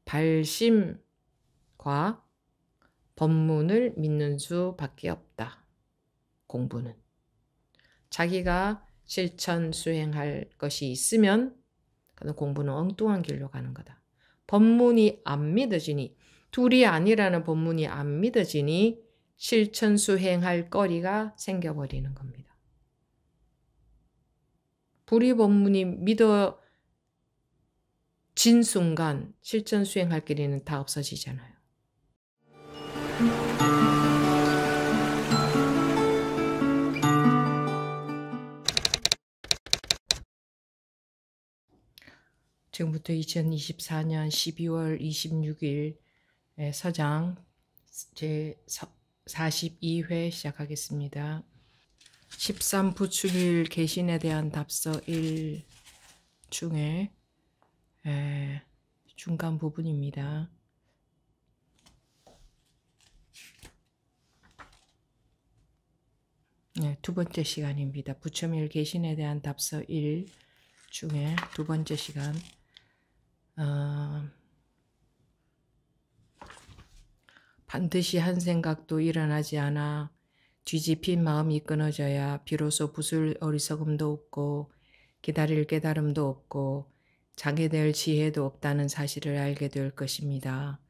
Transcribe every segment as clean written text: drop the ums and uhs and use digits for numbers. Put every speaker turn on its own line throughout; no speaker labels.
발심과 법문을 믿는 수밖에 없다. 공부는. 자기가 실천 수행할 것이 있으면 그는 공부는 엉뚱한 길로 가는 거다. 법문이 안 믿어지니, 둘이 아니라는 법문이 안 믿어지니 실천 수행할 거리가 생겨버리는 겁니다. 불이 법문이 믿어진 순간 실천 수행할 길이는 다 없어지잖아요. 지금부터 2024년 12월 26일 서장 제42회 시작하겠습니다. 13부축일 개신에 대한 답서 1 중에 중간 부분입니다. 두 번째 시간입니다. 부처밀 개신에 대한 답서 1 중에 두 번째 시간. 반드시 한 생각도 일어나지 않아 뒤집힌 마음이 끊어져야 비로소 부술 어리석음도 없고 기다릴 깨달음도 없고 장애될 지혜도 없다는 사실을 알게 될 것입니다.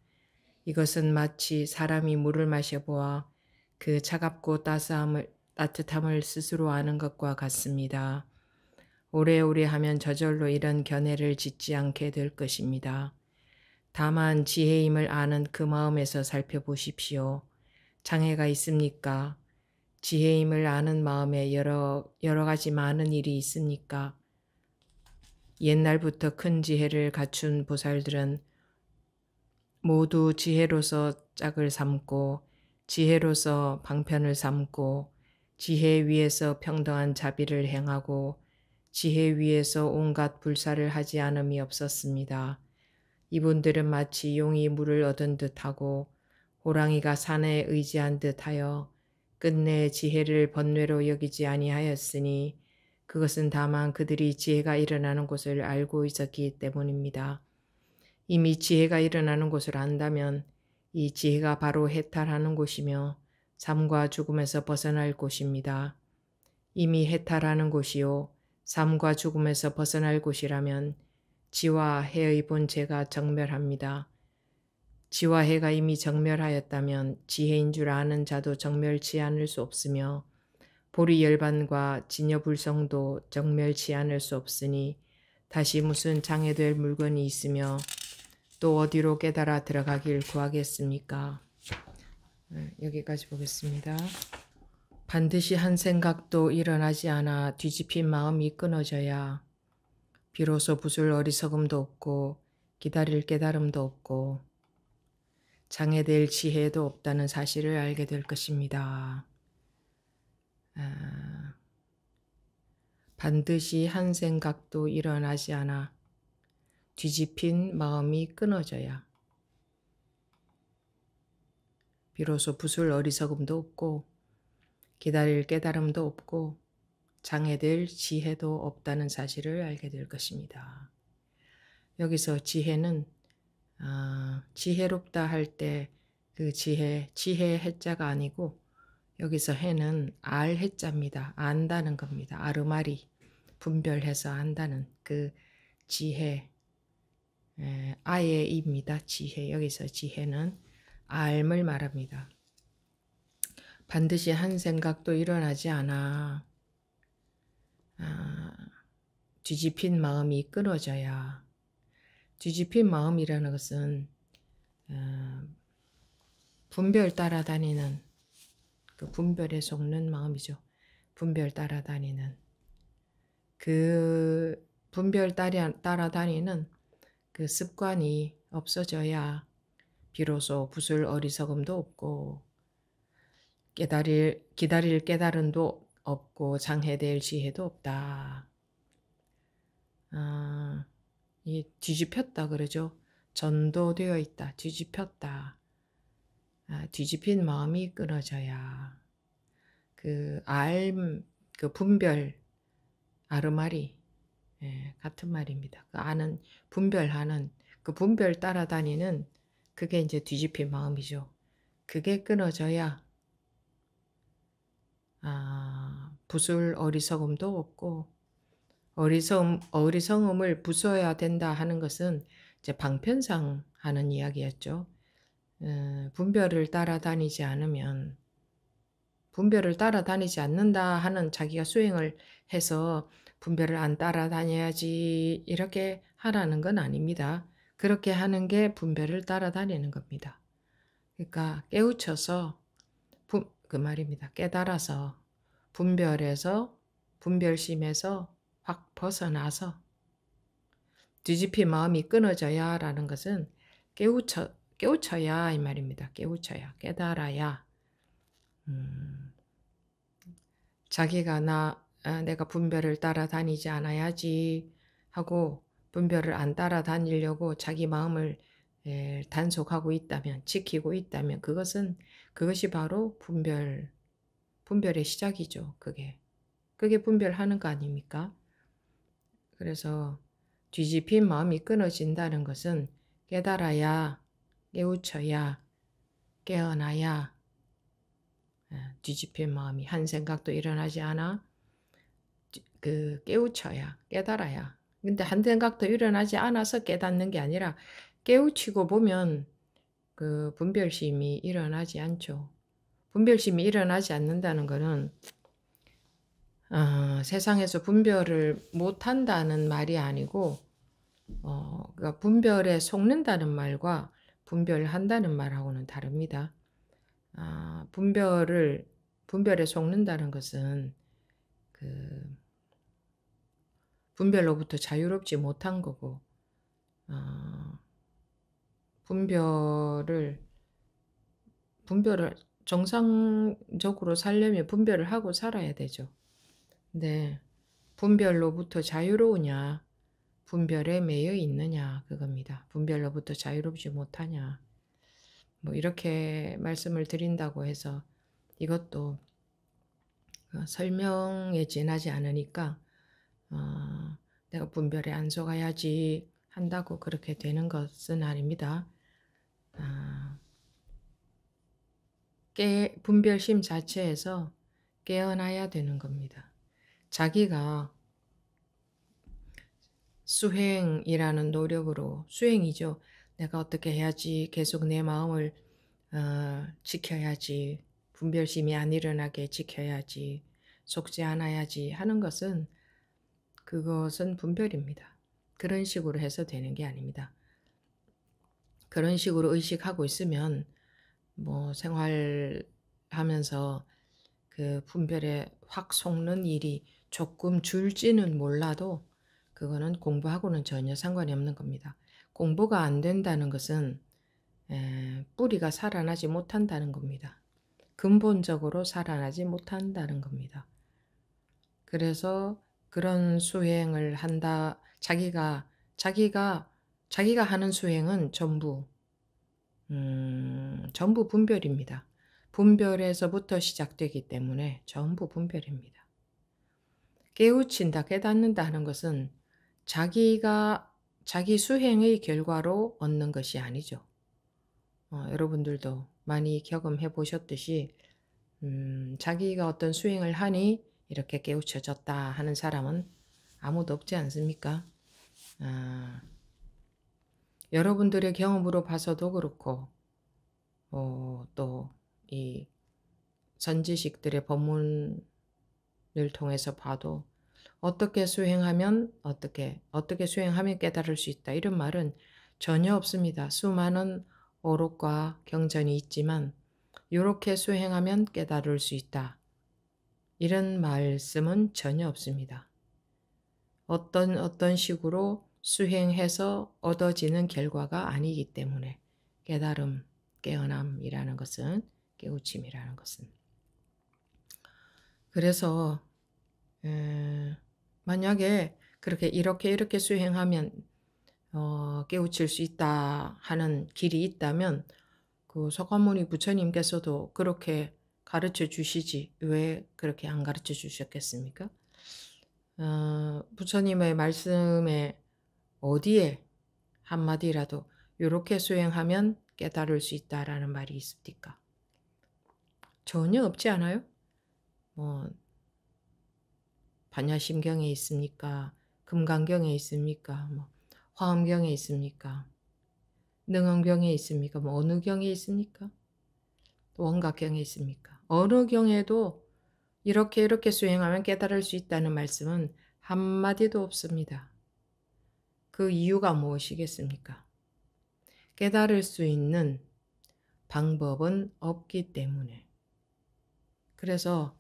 이것은 마치 사람이 물을 마셔보아 그 차갑고 따뜻함을 스스로 아는 것과 같습니다. 오래오래 하면 저절로 이런 견해를 짓지 않게 될 것입니다. 다만 지혜임을 아는 그 마음에서 살펴보십시오. 장애가 있습니까? 지혜임을 아는 마음에 여러 가지 많은 일이 있습니까? 옛날부터 큰 지혜를 갖춘 보살들은 모두 지혜로서 짝을 삼고 지혜로서 방편을 삼고 지혜 위에서 평등한 자비를 행하고 지혜 위에서 온갖 불사를 하지 않음이 없었습니다. 이분들은 마치 용이 물을 얻은 듯하고 호랑이가 산에 의지한 듯하여 끝내 지혜를 번뇌로 여기지 아니하였으니 그것은 다만 그들이 지혜가 일어나는 곳을 알고 있었기 때문입니다. 이미 지혜가 일어나는 곳을 안다면 이 지혜가 바로 해탈하는 곳이며 삶과 죽음에서 벗어날 곳입니다. 이미 해탈하는 곳이요 삶과 죽음에서 벗어날 곳이라면 지와 해의 본체가 정멸합니다. 지와 해가 이미 정멸하였다면 지혜인 줄 아는 자도 정멸치 않을 수 없으며 보리 열반과 진여불성도 정멸치 않을 수 없으니 다시 무슨 장애될 물건이 있으며 또 어디로 깨달아 들어가길 구하겠습니까? 여기까지 보겠습니다. 반드시 한 생각도 일어나지 않아 뒤집힌 마음이 끊어져야 비로소 부술 어리석음도 없고 기다릴 깨달음도 없고 장애될 지혜도 없다는 사실을 알게 될 것입니다. 반드시 한 생각도 일어나지 않아 뒤집힌 마음이 끊어져야 비로소 부술 어리석음도 없고 기다릴 깨달음도 없고 장애될 지혜도 없다는 사실을 알게 될 것입니다. 여기서 지혜는 지혜롭다 할 때 그 지혜 해자가 아니고 여기서 해는 알 해자입니다. 안다는 겁니다. 아르마리 분별해서 안다는 그 지혜 아예입니다. 지혜 여기서 지혜는 알을 말합니다. 반드시 한 생각도 일어나지 않아 뒤집힌 마음이 끊어져야 뒤집힌 마음이라는 것은 분별 따라다니는 그 분별에 속는 마음이죠. 분별 따라다니는 그 분별 따라다니는 그 습관이 없어져야 비로소 부술 어리석음도 없고 기다릴 깨달음도 없고 장애될 지혜도 없다. 이 뒤집혔다 그러죠. 전도되어 있다. 뒤집혔다. 뒤집힌 마음이 끊어져야 그 분별 아르마리 같은 말입니다. 그 아는 분별하는 그 분별 따라다니는 그게 이제 뒤집힌 마음이죠. 그게 끊어져야 부술 어리석음도 없고, 어리석음을 부숴야 된다 하는 것은 이제 방편상 하는 이야기였죠. 분별을 따라다니지 않는다 하는 자기가 수행을 해서 분별을 안 따라다녀야지 이렇게 하라는 건 아닙니다. 그렇게 하는 게 분별을 따라다니는 겁니다. 그러니까 깨우쳐서 그 말입니다. 깨달아서 분별심에서 확 벗어나서 뒤집힌 마음이 끊어져야 라는 것은 깨우쳐야 이 말입니다. 깨우쳐야, 깨달아야. 자기가 내가 분별을 따라다니지 않아야지 하고 분별을 안 따라다니려고 자기 마음을 단속하고 있다면, 지키고 있다면 그것이 바로 분별의 시작이죠. 그게 분별하는 거 아닙니까? 그래서 뒤집힌 마음이 끊어진다는 것은 깨달아야, 깨우쳐야, 깨어나야 뒤집힌 마음이 한 생각도 일어나지 않아 깨우쳐야, 깨달아야. 근데 한 생각도 일어나지 않아서 깨닫는 게 아니라 깨우치고 보면 그 분별심이 일어나지 않죠. 분별심이 일어나지 않는다는 것은 세상에서 분별을 못한다는 말이 아니고 그러니까 분별에 속는다는 말과 분별한다는 말하고는 다릅니다. 분별에 속는다는 것은 분별로부터 자유롭지 못한 거고, 분별을 정상적으로 살려면 분별을 하고 살아야 되죠. 근데 분별로부터 자유로우냐, 분별에 매여 있느냐 그겁니다. 분별로부터 자유롭지 못하냐. 뭐 이렇게 말씀을 드린다고 해서 이것도 설명에 지나지 않으니까 내가 분별에 안 속아야지 한다고 그렇게 되는 것은 아닙니다. 분별심 자체에서 깨어나야 되는 겁니다. 자기가 수행이라는 노력으로, 수행이죠. 내가 어떻게 해야지, 계속 내 마음을 지켜야지, 분별심이 안 일어나게 지켜야지, 속지 않아야지 하는 그것은 분별입니다. 그런 식으로 해서 되는 게 아닙니다. 그런 식으로 의식하고 있으면 뭐 생활하면서 그 분별에 확 속는 일이 조금 줄지는 몰라도 그거는 공부하고는 전혀 상관이 없는 겁니다. 공부가 안 된다는 것은 뿌리가 살아나지 못한다는 겁니다. 근본적으로 살아나지 못한다는 겁니다. 그래서 그런 수행을 한다. 자기가 하는 수행은 전부 분별입니다. 분별에서부터 시작되기 때문에 전부 분별입니다. 깨우친다, 깨닫는다 하는 것은 자기 수행의 결과로 얻는 것이 아니죠. 여러분들도 많이 경험해 보셨듯이 자기가 어떤 수행을 하니 이렇게 깨우쳐졌다 하는 사람은 아무도 없지 않습니까? 여러분들의 경험으로 봐서도 그렇고 또 이 선지식들의 법문을 통해서 봐도 어떻게 수행하면 깨달을 수 있다 이런 말은 전혀 없습니다. 수많은 오록과 경전이 있지만 이렇게 수행하면 깨달을 수 있다 이런 말씀은 전혀 없습니다. 어떤 식으로 수행해서 얻어지는 결과가 아니기 때문에 깨달음, 깨어남이라는 것은, 깨우침이라는 것은. 그래서 만약에 이렇게 수행하면 깨우칠 수 있다 하는 길이 있다면 그 석가모니 부처님께서도 그렇게 가르쳐 주시지 왜 그렇게 안 가르쳐 주셨겠습니까? 부처님의 말씀에 어디에 한마디라도 이렇게 수행하면 깨달을 수 있다라는 말이 있습니까? 전혀 없지 않아요? 뭐 반야심경에 있습니까? 금강경에 있습니까? 뭐 화엄경에 있습니까? 능엄경에 있습니까? 뭐 어느 경에 있습니까? 원각경에 있습니까? 어느 경에도 이렇게 수행하면 깨달을 수 있다는 말씀은 한마디도 없습니다. 그 이유가 무엇이겠습니까? 깨달을 수 있는 방법은 없기 때문에. 그래서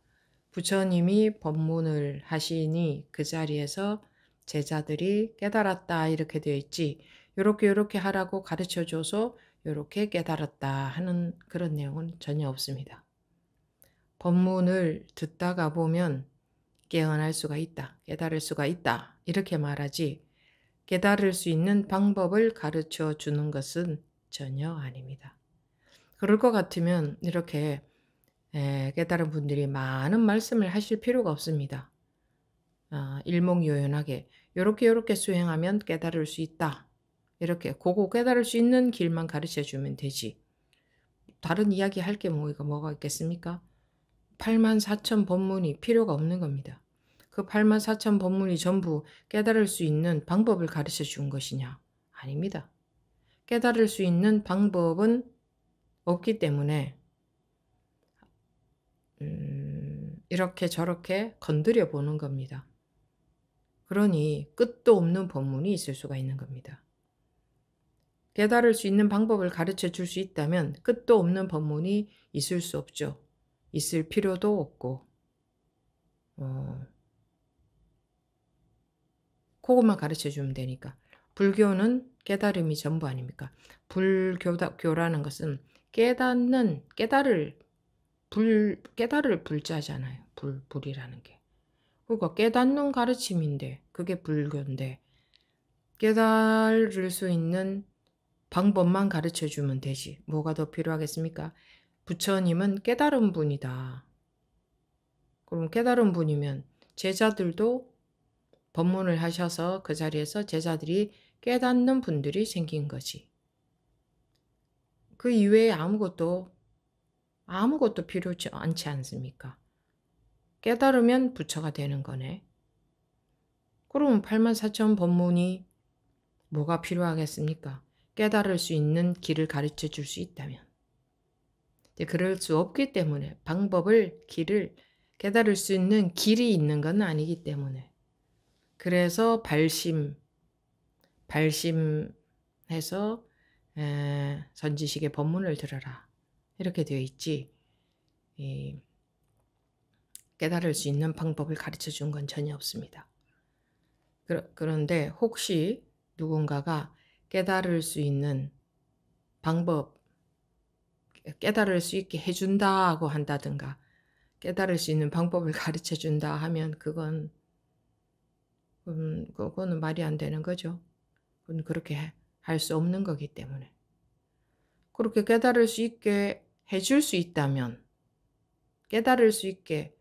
부처님이 법문을 하시니 그 자리에서 제자들이 깨달았다 이렇게 되어 있지, 요렇게 하라고 가르쳐줘서 요렇게 깨달았다 하는 그런 내용은 전혀 없습니다. 법문을 듣다가 보면 깨어날 수가 있다, 깨달을 수가 있다 이렇게 말하지, 깨달을 수 있는 방법을 가르쳐 주는 것은 전혀 아닙니다. 그럴 것 같으면 이렇게 깨달은 분들이 많은 말씀을 하실 필요가 없습니다. 일목요연하게 요렇게 수행하면 깨달을 수 있다, 이렇게 그거 깨달을 수 있는 길만 가르쳐 주면 되지, 다른 이야기 할 게 뭐가 있겠습니까? 84,000 법문이 필요가 없는 겁니다. 그 84,000 법문이 전부 깨달을 수 있는 방법을 가르쳐 준 것이냐? 아닙니다. 깨달을 수 있는 방법은 없기 때문에 이렇게 저렇게 건드려 보는 겁니다. 그러니 끝도 없는 법문이 있을 수가 있는 겁니다. 깨달을 수 있는 방법을 가르쳐 줄 수 있다면 끝도 없는 법문이 있을 수 없죠. 있을 필요도 없고 그것만 가르쳐 주면 되니까. 불교는 깨달음이 전부 아닙니까? 불교라는 것은 깨달을 불자잖아요. 불이라는 게. 그러니까 깨닫는 가르침인데 그게 불교인데, 깨달을 수 있는 방법만 가르쳐 주면 되지. 뭐가 더 필요하겠습니까? 부처님은 깨달은 분이다. 그럼 깨달은 분이면 제자들도 법문을 하셔서 그 자리에서 제자들이 깨닫는 분들이 생긴 거지. 그 이외에 아무것도 필요치 않지 않습니까? 깨달으면 부처가 되는 거네. 그럼 84,000 법문이 뭐가 필요하겠습니까? 깨달을 수 있는 길을 가르쳐 줄 수 있다면. 그럴 수 없기 때문에, 길을 깨달을 수 있는 길이 있는 건 아니기 때문에. 그래서 발심해서 선지식의 법문을 들어라 이렇게 되어 있지, 깨달을 수 있는 방법을 가르쳐 준 건 전혀 없습니다. 그런데 혹시 누군가가 깨달을 수 있는 방법, 깨달을 수 있게 해준다고 한다든가 깨달을 수 있는 방법을 가르쳐 준다 하면 그거는 말이 안 되는 거죠. 그건 그렇게 할 수 없는 거기 때문에. 그렇게 깨달을 수 있게 해줄 수 있다면, 깨달을 수 있게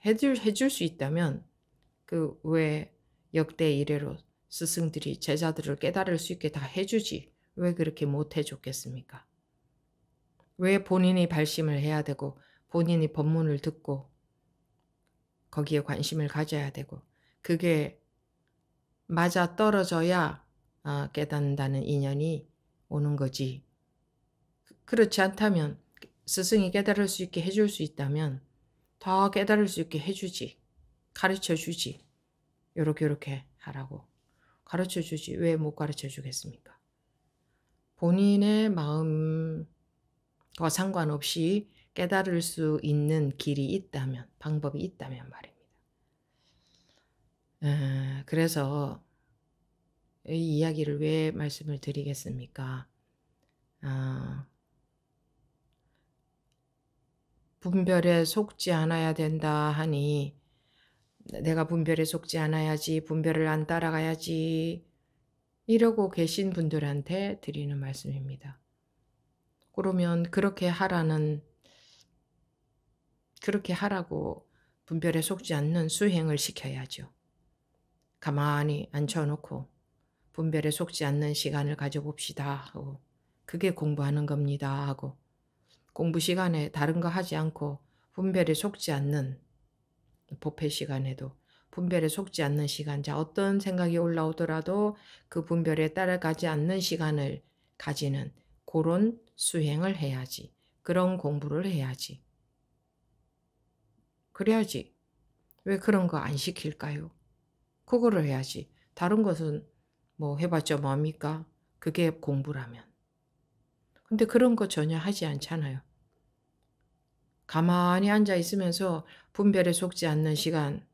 해줄 수 있다면 그 왜 역대 이래로 스승들이 제자들을 깨달을 수 있게 다 해주지, 왜 그렇게 못 해줬겠습니까? 왜 본인이 발심을 해야 되고 본인이 법문을 듣고 거기에 관심을 가져야 되고 그게 맞아 떨어져야 깨닫는다는 인연이 오는 거지. 그렇지 않다면, 스승이 깨달을 수 있게 해줄 수 있다면 더 깨달을 수 있게 해주지, 가르쳐 주지. 요렇게 하라고 가르쳐 주지, 왜 못 가르쳐 주겠습니까? 본인의 마음과 상관없이 깨달을 수 있는 길이 있다면, 방법이 있다면 말입니다. 그래서 이 이야기를 왜 말씀을 드리겠습니까? 분별에 속지 않아야 된다 하니, 내가 분별에 속지 않아야지, 분별을 안 따라가야지 이러고 계신 분들한테 드리는 말씀입니다. 그러면 그렇게 하라고 분별에 속지 않는 수행을 시켜야죠. 가만히 앉혀놓고 분별에 속지 않는 시간을 가져봅시다 하고 그게 공부하는 겁니다 하고 공부 시간에 다른 거 하지 않고 분별에 속지 않는 법회 시간에도 분별에 속지 않는 시간, 자 어떤 생각이 올라오더라도 그 분별에 따라가지 않는 시간을 가지는 그런 수행을 해야지. 그런 공부를 해야지. 그래야지. 왜 그런 거 안 시킬까요? 그거를 해야지. 다른 것은 뭐 해봤자 뭐합니까? 그게 공부라면. 근데 그런 거 전혀 하지 않잖아요. 가만히 앉아 있으면서 분별에 속지 않는 시간,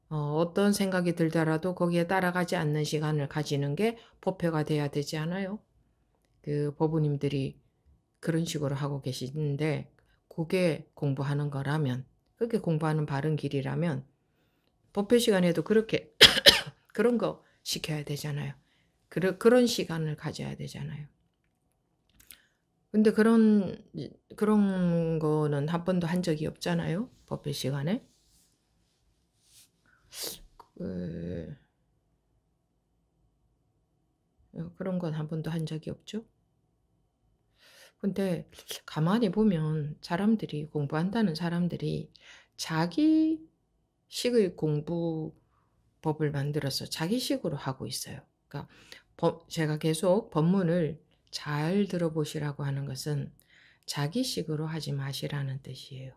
어떤 생각이 들더라도 거기에 따라가지 않는 시간을 가지는 게 법회가 돼야 되지 않아요? 그 법우님들이 그런 식으로 하고 계시는데 그게 공부하는 거라면, 그게 공부하는 바른 길이라면 법회 시간에도 그렇게 그런 거 시켜야 되잖아요. 그런 시간을 가져야 되잖아요. 근데 그런 거는 한 번도 한 적이 없잖아요. 법회 시간에. 그런 건 한 번도 한 적이 없죠. 근데 가만히 보면 사람들이 공부한다는 사람들이 자기식의 공부법을 만들어서 자기식으로 하고 있어요. 그러니까 제가 계속 법문을 잘 들어보시라고 하는 것은 자기식으로 하지 마시라는 뜻이에요.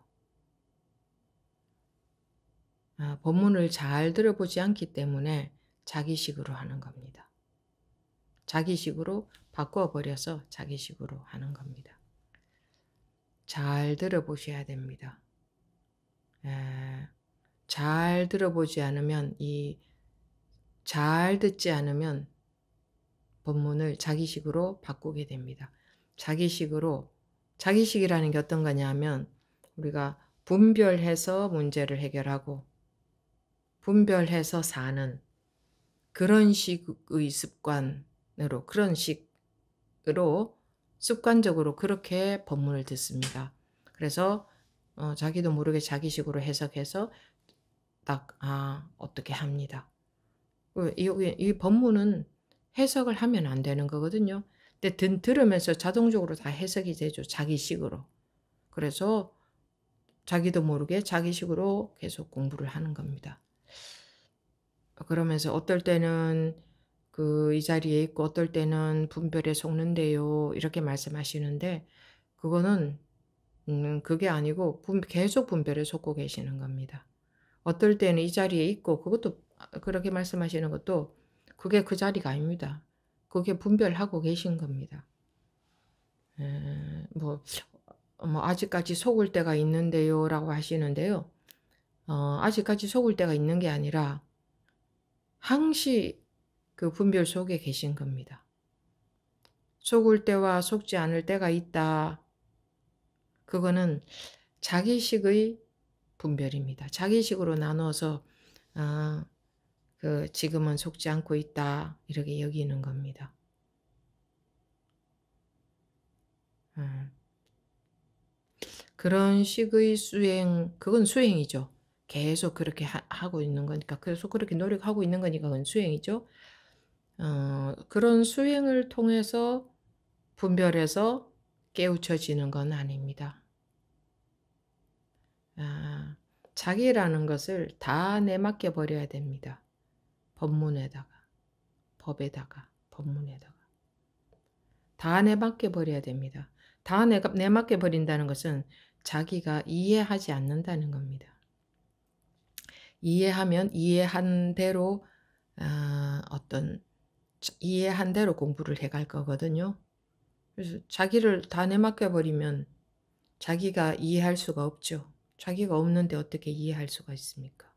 법문을 잘 들어보지 않기 때문에 자기식으로 하는 겁니다. 자기식으로 바꿔버려서 자기식으로 하는 겁니다. 잘 들어보셔야 됩니다. 잘 들어보지 않으면 잘 듣지 않으면 법문을 자기식으로 바꾸게 됩니다. 자기식이라는 게 어떤 거냐면 우리가 분별해서 문제를 해결하고 분별해서 사는 그런 식의 습관으로 습관적으로 그렇게 법문을 듣습니다. 그래서 자기도 모르게 자기식으로 해석해서 딱 어떻게 합니다. 이 법문은 해석을 하면 안 되는 거거든요. 근데 들으면서 자동적으로 다 해석이 되죠. 자기식으로. 그래서 자기도 모르게 자기식으로 계속 공부를 하는 겁니다. 그러면서 어떨 때는 이 자리에 있고 어떨 때는 분별에 속는데요. 이렇게 말씀하시는데 그거는 그게 아니고 계속 분별에 속고 계시는 겁니다. 어떨 때는 이 자리에 있고 그것도 그렇게 말씀하시는 것도 그게 그 자리가 아닙니다. 그게 분별하고 계신 겁니다. 뭐 아직까지 속을 때가 있는데요 라고 하시는데요. 아직까지 속을 때가 있는 게 아니라 항시 그 분별 속에 계신 겁니다. 속을 때와 속지 않을 때가 있다. 그거는 자기식의 분별입니다. 자기식으로 나눠서 지금은 속지 않고 있다. 이렇게 여기는 겁니다. 그런 식의 수행, 그건 수행이죠. 계속 그렇게 하고 있는 거니까, 계속 그렇게 노력하고 있는 거니까 그건 수행이죠. 그런 수행을 통해서 분별해서 깨우쳐지는 건 아닙니다. 자기라는 것을 다 내맡겨 버려야 됩니다. 법문에다가, 법에다가, 법문에다가. 다 내맡겨 버려야 됩니다. 다 내맡겨 버린다는 것은 자기가 이해하지 않는다는 겁니다. 이해하면 이해한 대로 이해한 대로 공부를 해갈 거거든요. 그래서 자기를 다 내맡겨 버리면 자기가 이해할 수가 없죠. 자기가 없는데 어떻게 이해할 수가 있습니까?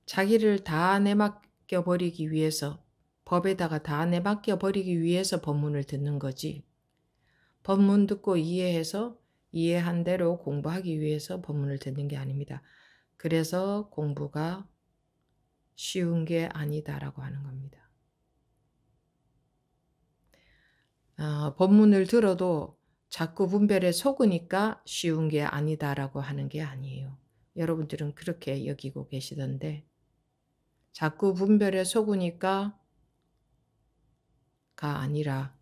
자기를 다 내맡겨 버리기 위해서 법에다가 다 내맡겨 버리기 위해서 법문을 듣는 거지. 법문 듣고 이해해서 이해한 대로 공부하기 위해서 법문을 듣는 게 아닙니다. 그래서 공부가 쉬운 게 아니다라고 하는 겁니다. 법문을 들어도 자꾸 분별에 속으니까 쉬운 게 아니다라고 하는 게 아니에요. 여러분들은 그렇게 여기고 계시던데 자꾸 분별에 속으니까 아니라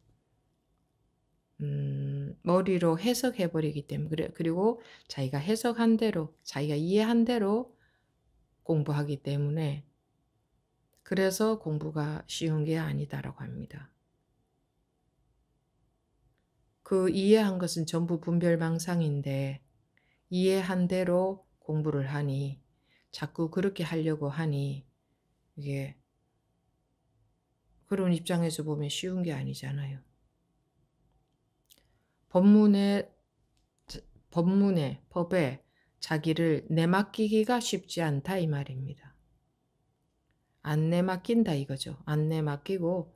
머리로 해석해 버리기 때문에 그리고 자기가 해석한 대로 자기가 이해한 대로 공부하기 때문에 그래서 공부가 쉬운 게 아니다라고 합니다. 그 이해한 것은 전부 분별망상인데 이해한 대로 공부를 하니 자꾸 그렇게 하려고 하니 이게 그런 입장에서 보면 쉬운 게 아니잖아요. 법문에 법에 자기를 내맡기기가 쉽지 않다 이 말입니다. 안 내맡긴다 이거죠. 안 내맡기고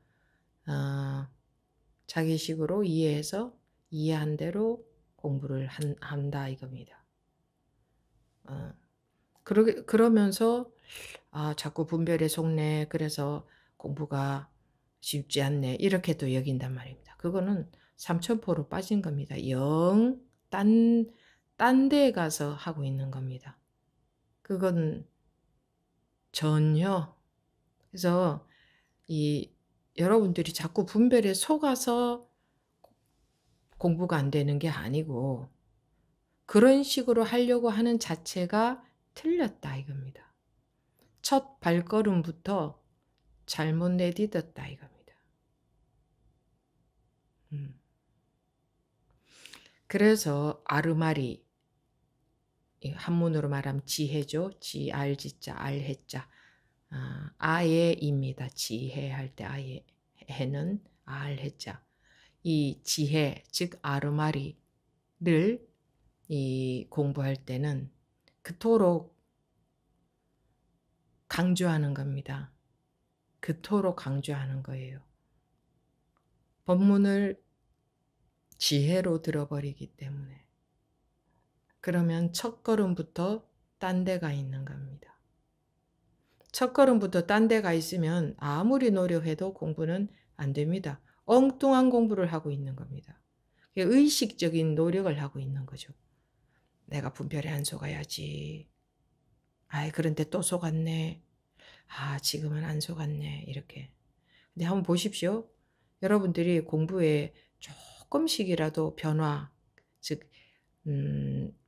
자기식으로 이해해서 이해한 대로 공부를 한다 이겁니다. 그러면서 자꾸 분별에 속네. 그래서 공부가 쉽지 않네. 이렇게 또 여긴단 말입니다. 그거는 삼천포로 빠진 겁니다. 영 딴 데에 가서 하고 있는 겁니다. 그건 전혀. 그래서 여러분들이 자꾸 분별에 속아서 공부가 안 되는 게 아니고 그런 식으로 하려고 하는 자체가 틀렸다 이겁니다. 첫 발걸음부터 잘못 내딛었다 이겁니다. 그래서 아르마리 한문으로 말하면 지혜죠. 지알지자 알해자 아예입니다. 지혜할 때 아예 해는 알해자 이 지혜 즉 아르마리를 공부할 때는 그토록 강조하는 겁니다. 그토록 강조하는 거예요. 법문을 지혜로 들어버리기 때문에. 그러면 첫걸음부터 딴 데가 있는 겁니다. 첫걸음부터 딴 데가 있으면 아무리 노력해도 공부는 안 됩니다. 엉뚱한 공부를 하고 있는 겁니다. 의식적인 노력을 하고 있는 거죠. 내가 분별에 안 속아야지. 그런데 또 속았네. 지금은 안 속았네. 이렇게. 근데 한번 보십시오. 여러분들이 공부에 조금씩이라도 변화, 즉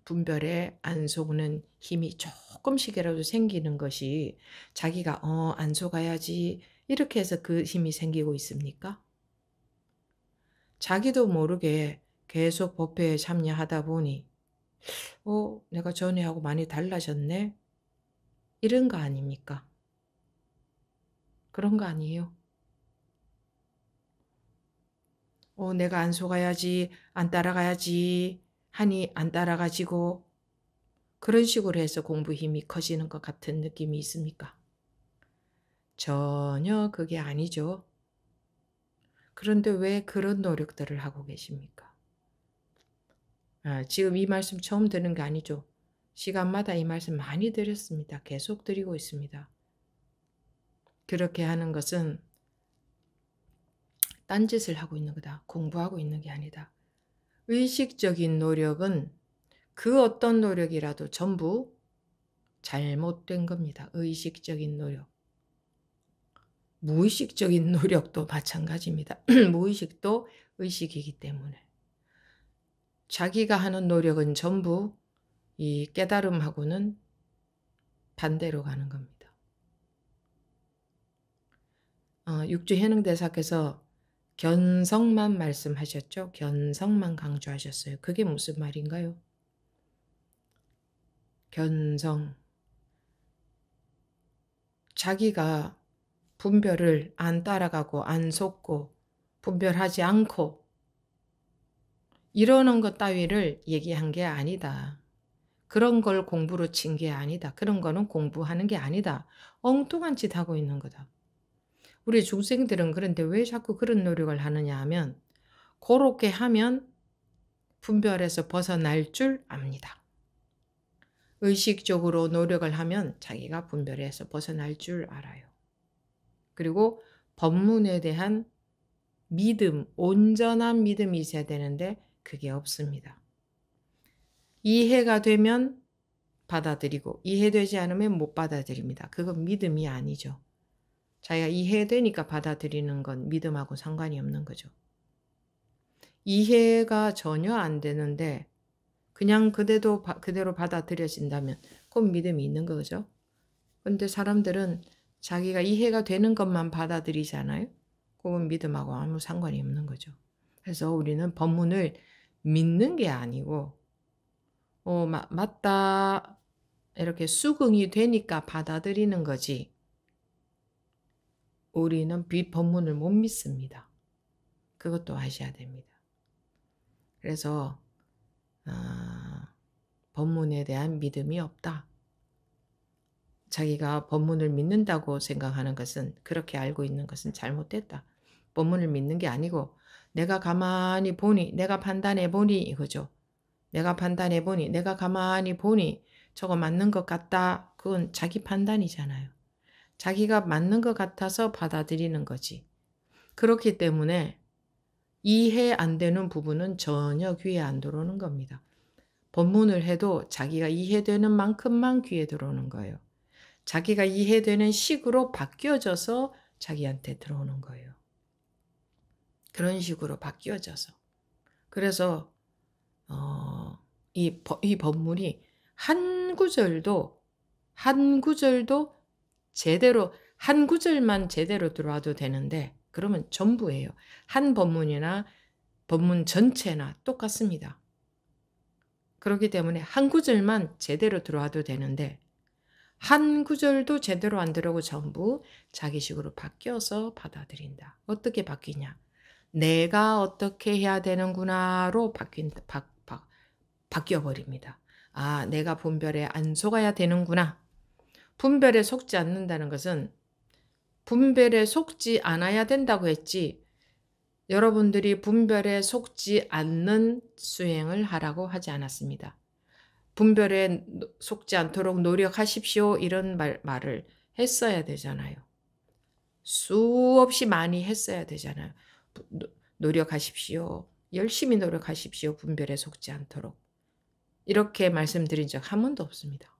분별에 안 속는 힘이 조금씩이라도 생기는 것이 자기가 안 속아야지 이렇게 해서 그 힘이 생기고 있습니까? 자기도 모르게 계속 법회에 참여하다 보니 내가 전에하고 많이 달라졌네? 이런 거 아닙니까? 그런 거 아니에요? 내가 안 속아야지, 안 따라가야지 하니 안 따라가지고 그런 식으로 해서 공부 힘이 커지는 것 같은 느낌이 있습니까? 전혀 그게 아니죠. 그런데 왜 그런 노력들을 하고 계십니까? 지금 이 말씀 처음 듣는 게 아니죠. 시간마다 이 말씀 많이 드렸습니다. 계속 드리고 있습니다. 그렇게 하는 것은 딴짓을 하고 있는 거다. 공부하고 있는 게 아니다. 의식적인 노력은 그 어떤 노력이라도 전부 잘못된 겁니다. 의식적인 노력. 무의식적인 노력도 마찬가지입니다. 무의식도 의식이기 때문에. 자기가 하는 노력은 전부 이 깨달음하고는 반대로 가는 겁니다. 육주현흥대사께서 견성만 말씀하셨죠. 견성만 강조하셨어요. 그게 무슨 말인가요? 견성. 자기가 분별을 안 따라가고 안 속고 분별하지 않고 이러는 것 따위를 얘기한 게 아니다. 그런 걸 공부로 친 게 아니다. 그런 거는 공부하는 게 아니다. 엉뚱한 짓 하고 있는 거다. 우리 중생들은 그런데 왜 자꾸 그런 노력을 하느냐 하면 그렇게 하면 분별에서 벗어날 줄 압니다. 의식적으로 노력을 하면 자기가 분별에서 벗어날 줄 알아요. 그리고 법문에 대한 믿음, 온전한 믿음이 있어야 되는데 그게 없습니다. 이해가 되면 받아들이고 이해되지 않으면 못 받아들입니다. 그건 믿음이 아니죠. 자기가 이해되니까 받아들이는 건 믿음하고 상관이 없는 거죠. 이해가 전혀 안 되는데 그냥 그대로 받아들여진다면 그건 믿음이 있는 거죠. 근데 사람들은 자기가 이해가 되는 것만 받아들이잖아요. 그건 믿음하고 아무 상관이 없는 거죠. 그래서 우리는 법문을 믿는 게 아니고 맞다 이렇게 수긍이 되니까 받아들이는 거지. 우리는 법문을 못 믿습니다. 그것도 아셔야 됩니다. 그래서 법문에 대한 믿음이 없다. 자기가 법문을 믿는다고 생각하는 것은, 그렇게 알고 있는 것은 잘못됐다. 법문을 믿는 게 아니고 내가 가만히 보니, 내가 판단해 보니 이거죠. 내가 판단해 보니, 내가 가만히 보니 저거 맞는 것 같다. 그건 자기 판단이잖아요. 자기가 맞는 것 같아서 받아들이는 거지. 그렇기 때문에 이해 안 되는 부분은 전혀 귀에 안 들어오는 겁니다. 법문을 해도 자기가 이해되는 만큼만 귀에 들어오는 거예요. 자기가 이해되는 식으로 바뀌어져서 자기한테 들어오는 거예요. 그런 식으로 바뀌어져서. 그래서 이 법문이 한 구절도 제대로, 한 구절만 제대로 들어와도 되는데 그러면 전부예요. 한 법문이나 법문 전체나 똑같습니다. 그렇기 때문에 한 구절만 제대로 들어와도 되는데 한 구절도 제대로 안 들어오고 전부 자기식으로 바뀌어서 받아들인다. 어떻게 바뀌냐? 내가 어떻게 해야 되는구나로 바뀌어버립니다. 아, 내가 분별에 안 속아야 되는구나. 분별에 속지 않는다는 것은 분별에 속지 않아야 된다고 했지, 여러분들이 분별에 속지 않는 수행을 하라고 하지 않았습니다. 분별에 속지 않도록 노력하십시오. 이런 말을 했어야 되잖아요. 수없이 많이 했어야 되잖아요. 노력하십시오. 열심히 노력하십시오. 분별에 속지 않도록. 이렇게 말씀드린 적 한 번도 없습니다.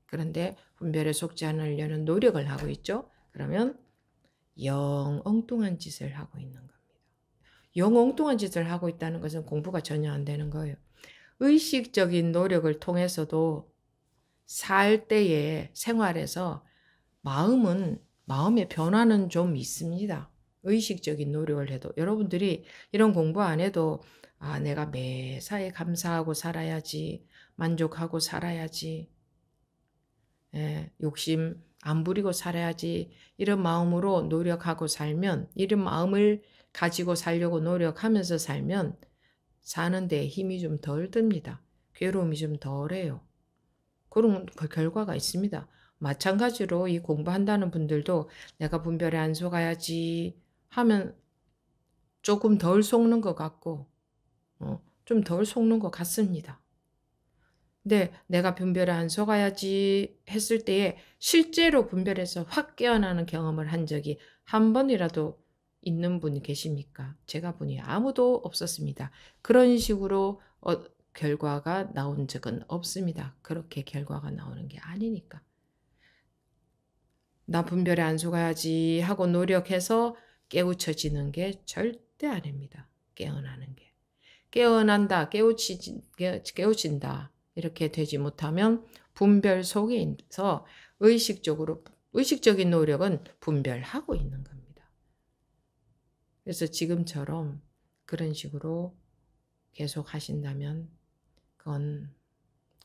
그런데 분별에 속지 않으려는 노력을 하고 있죠. 그러면 영 엉뚱한 짓을 하고 있는 겁니다. 영 엉뚱한 짓을 하고 있다는 것은 공부가 전혀 안 되는 거예요. 의식적인 노력을 통해서도 살 때의 생활에서 마음의 변화는 좀 있습니다. 의식적인 노력을 해도. 여러분들이 이런 공부 안 해도 내가 매사에 감사하고 살아야지, 만족하고 살아야지, 욕심 안 부리고 살아야지, 이런 마음으로 노력하고 살면, 이런 마음을 가지고 살려고 노력하면서 살면 사는 데 힘이 좀 덜 듭니다. 괴로움이 좀 덜해요. 그런 결과가 있습니다. 마찬가지로 이 공부한다는 분들도 내가 분별에 안 속아야지 하면 조금 덜 속는 것 같고 좀 덜 속는 것 같습니다. 근데 내가 분별에 안 속아야지 했을 때에 실제로 분별에서 확 깨어나는 경험을 한 적이 한 번이라도 있는 분이 계십니까? 제가 보니 아무도 없었습니다. 그런 식으로 결과가 나온 적은 없습니다. 그렇게 결과가 나오는 게 아니니까. 나 분별에 안 속아야지 하고 노력해서 깨우쳐지는 게 절대 아닙니다. 깨어나는 게. 깨어난다, 깨우친다. 이렇게 되지 못하면 분별 속에서 의식적인 노력은 분별하고 있는 겁니다. 그래서 지금처럼 그런 식으로 계속 하신다면 그건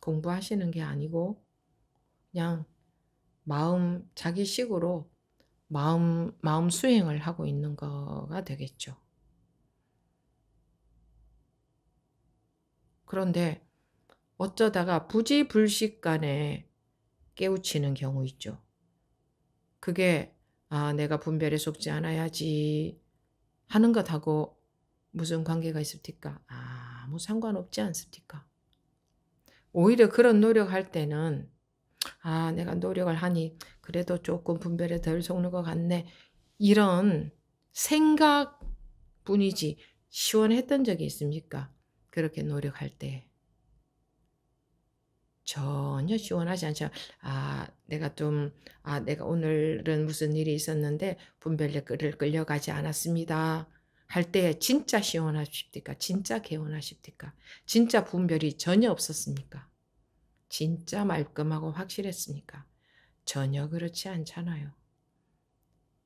공부하시는 게 아니고 그냥 자기식으로 마음 수행을 하고 있는 거가 되겠죠. 그런데 어쩌다가 부지불식간에 깨우치는 경우 있죠. 그게 내가 분별에 속지 않아야지 하는 것하고 무슨 관계가 있습니까? 아무 상관없지 않습니까? 오히려 그런 노력할 때는 내가 노력을 하니 그래도 조금 분별에 덜 속는 것 같네. 이런 생각뿐이지 시원했던 적이 있습니까? 그렇게 노력할 때. 전혀 시원하지 않죠. 내가 오늘은 무슨 일이 있었는데 분별력을 끌려가지 않았습니다. 할 때 진짜 시원하십니까? 진짜 개운하십니까? 진짜 분별이 전혀 없었습니까? 진짜 말끔하고 확실했습니까? 전혀 그렇지 않잖아요.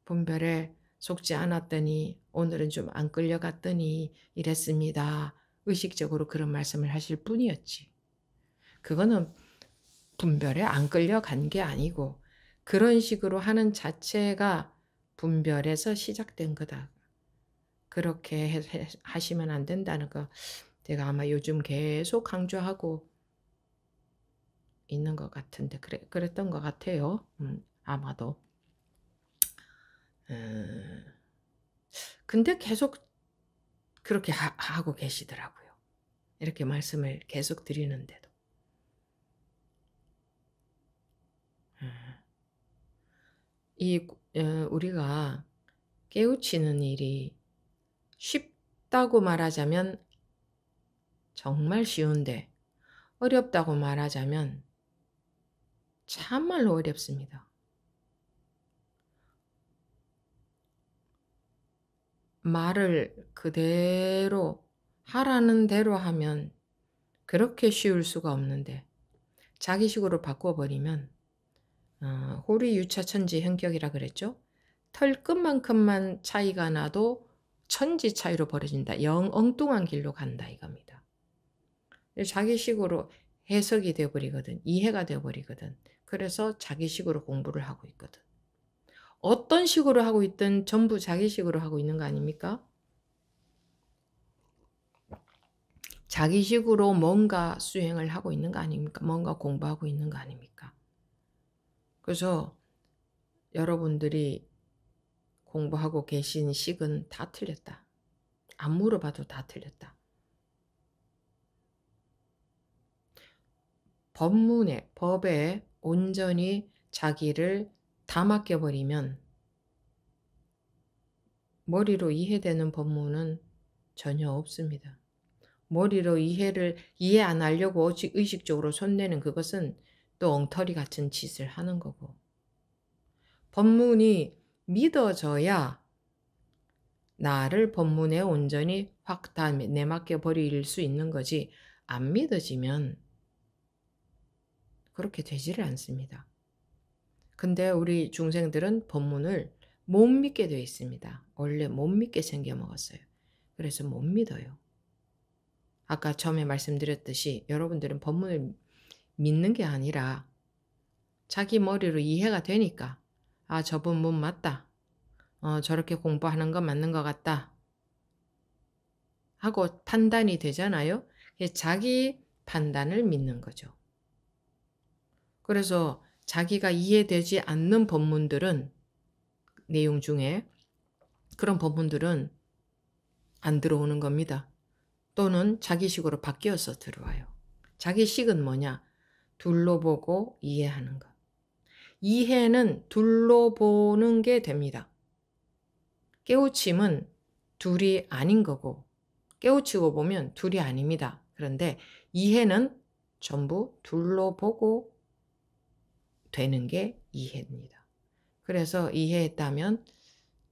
분별에 속지 않았더니 오늘은 좀 안 끌려갔더니 이랬습니다. 의식적으로 그런 말씀을 하실 뿐이었지. 그거는 분별에 안 끌려간 게 아니고 그런 식으로 하는 자체가 분별에서 시작된 거다. 그렇게 하시면 안 된다는 거 제가 아마 요즘 계속 강조하고 있는 것 같은데 그랬던 것 같아요. 아마도. 근데 계속 그렇게 하고 계시더라고요. 이렇게 말씀을 계속 드리는데도. 우리가 깨우치는 일이 쉽다고 말하자면 정말 쉬운데 어렵다고 말하자면 참말로 어렵습니다. 말을 그대로 하라는 대로 하면 그렇게 쉬울 수가 없는데 자기식으로 바꿔버리면 호리유차천지 현격이라 그랬죠. 털끝만큼만 차이가 나도 천지 차이로 벌어진다. 영 엉뚱한 길로 간다 이겁니다. 자기식으로 해석이 되어버리거든. 이해가 되어버리거든. 그래서 자기식으로 공부를 하고 있거든. 어떤 식으로 하고 있든 전부 자기식으로 하고 있는 거 아닙니까? 자기식으로 뭔가 수행을 하고 있는 거 아닙니까? 뭔가 공부하고 있는 거 아닙니까? 그래서 여러분들이 공부하고 계신 식은 다 틀렸다. 안 물어봐도 다 틀렸다. 법에 온전히 자기를 다 맡겨버리면 머리로 이해되는 법문은 전혀 없습니다. 머리로 이해 안 하려고 오직 의식적으로 손내는 그것은 또 엉터리 같은 짓을 하는 거고. 법문이 믿어져야 나를 법문에 온전히 확 다 내맡겨 버릴 수 있는 거지. 안 믿어지면 그렇게 되지를 않습니다. 근데 우리 중생들은 법문을 못 믿게 되어 있습니다. 원래 못 믿게 생겨 먹었어요. 그래서 못 믿어요. 아까 처음에 말씀드렸듯이 여러분들은 법문을 믿는 게 아니라 자기 머리로 이해가 되니까 저 법문 맞다. 저렇게 공부하는 건 맞는 것 같다. 하고 판단이 되잖아요. 자기 판단을 믿는 거죠. 그래서 자기가 이해되지 않는 법문들은 내용 중에 그런 법문들은 안 들어오는 겁니다. 또는 자기식으로 바뀌어서 들어와요. 자기식은 뭐냐? 둘러보고 이해하는 것. 이해는 둘러보는 게 됩니다. 깨우침은 둘이 아닌 거고 깨우치고 보면 둘이 아닙니다. 그런데 이해는 전부 둘러보고 되는 게 이해입니다. 그래서 이해했다면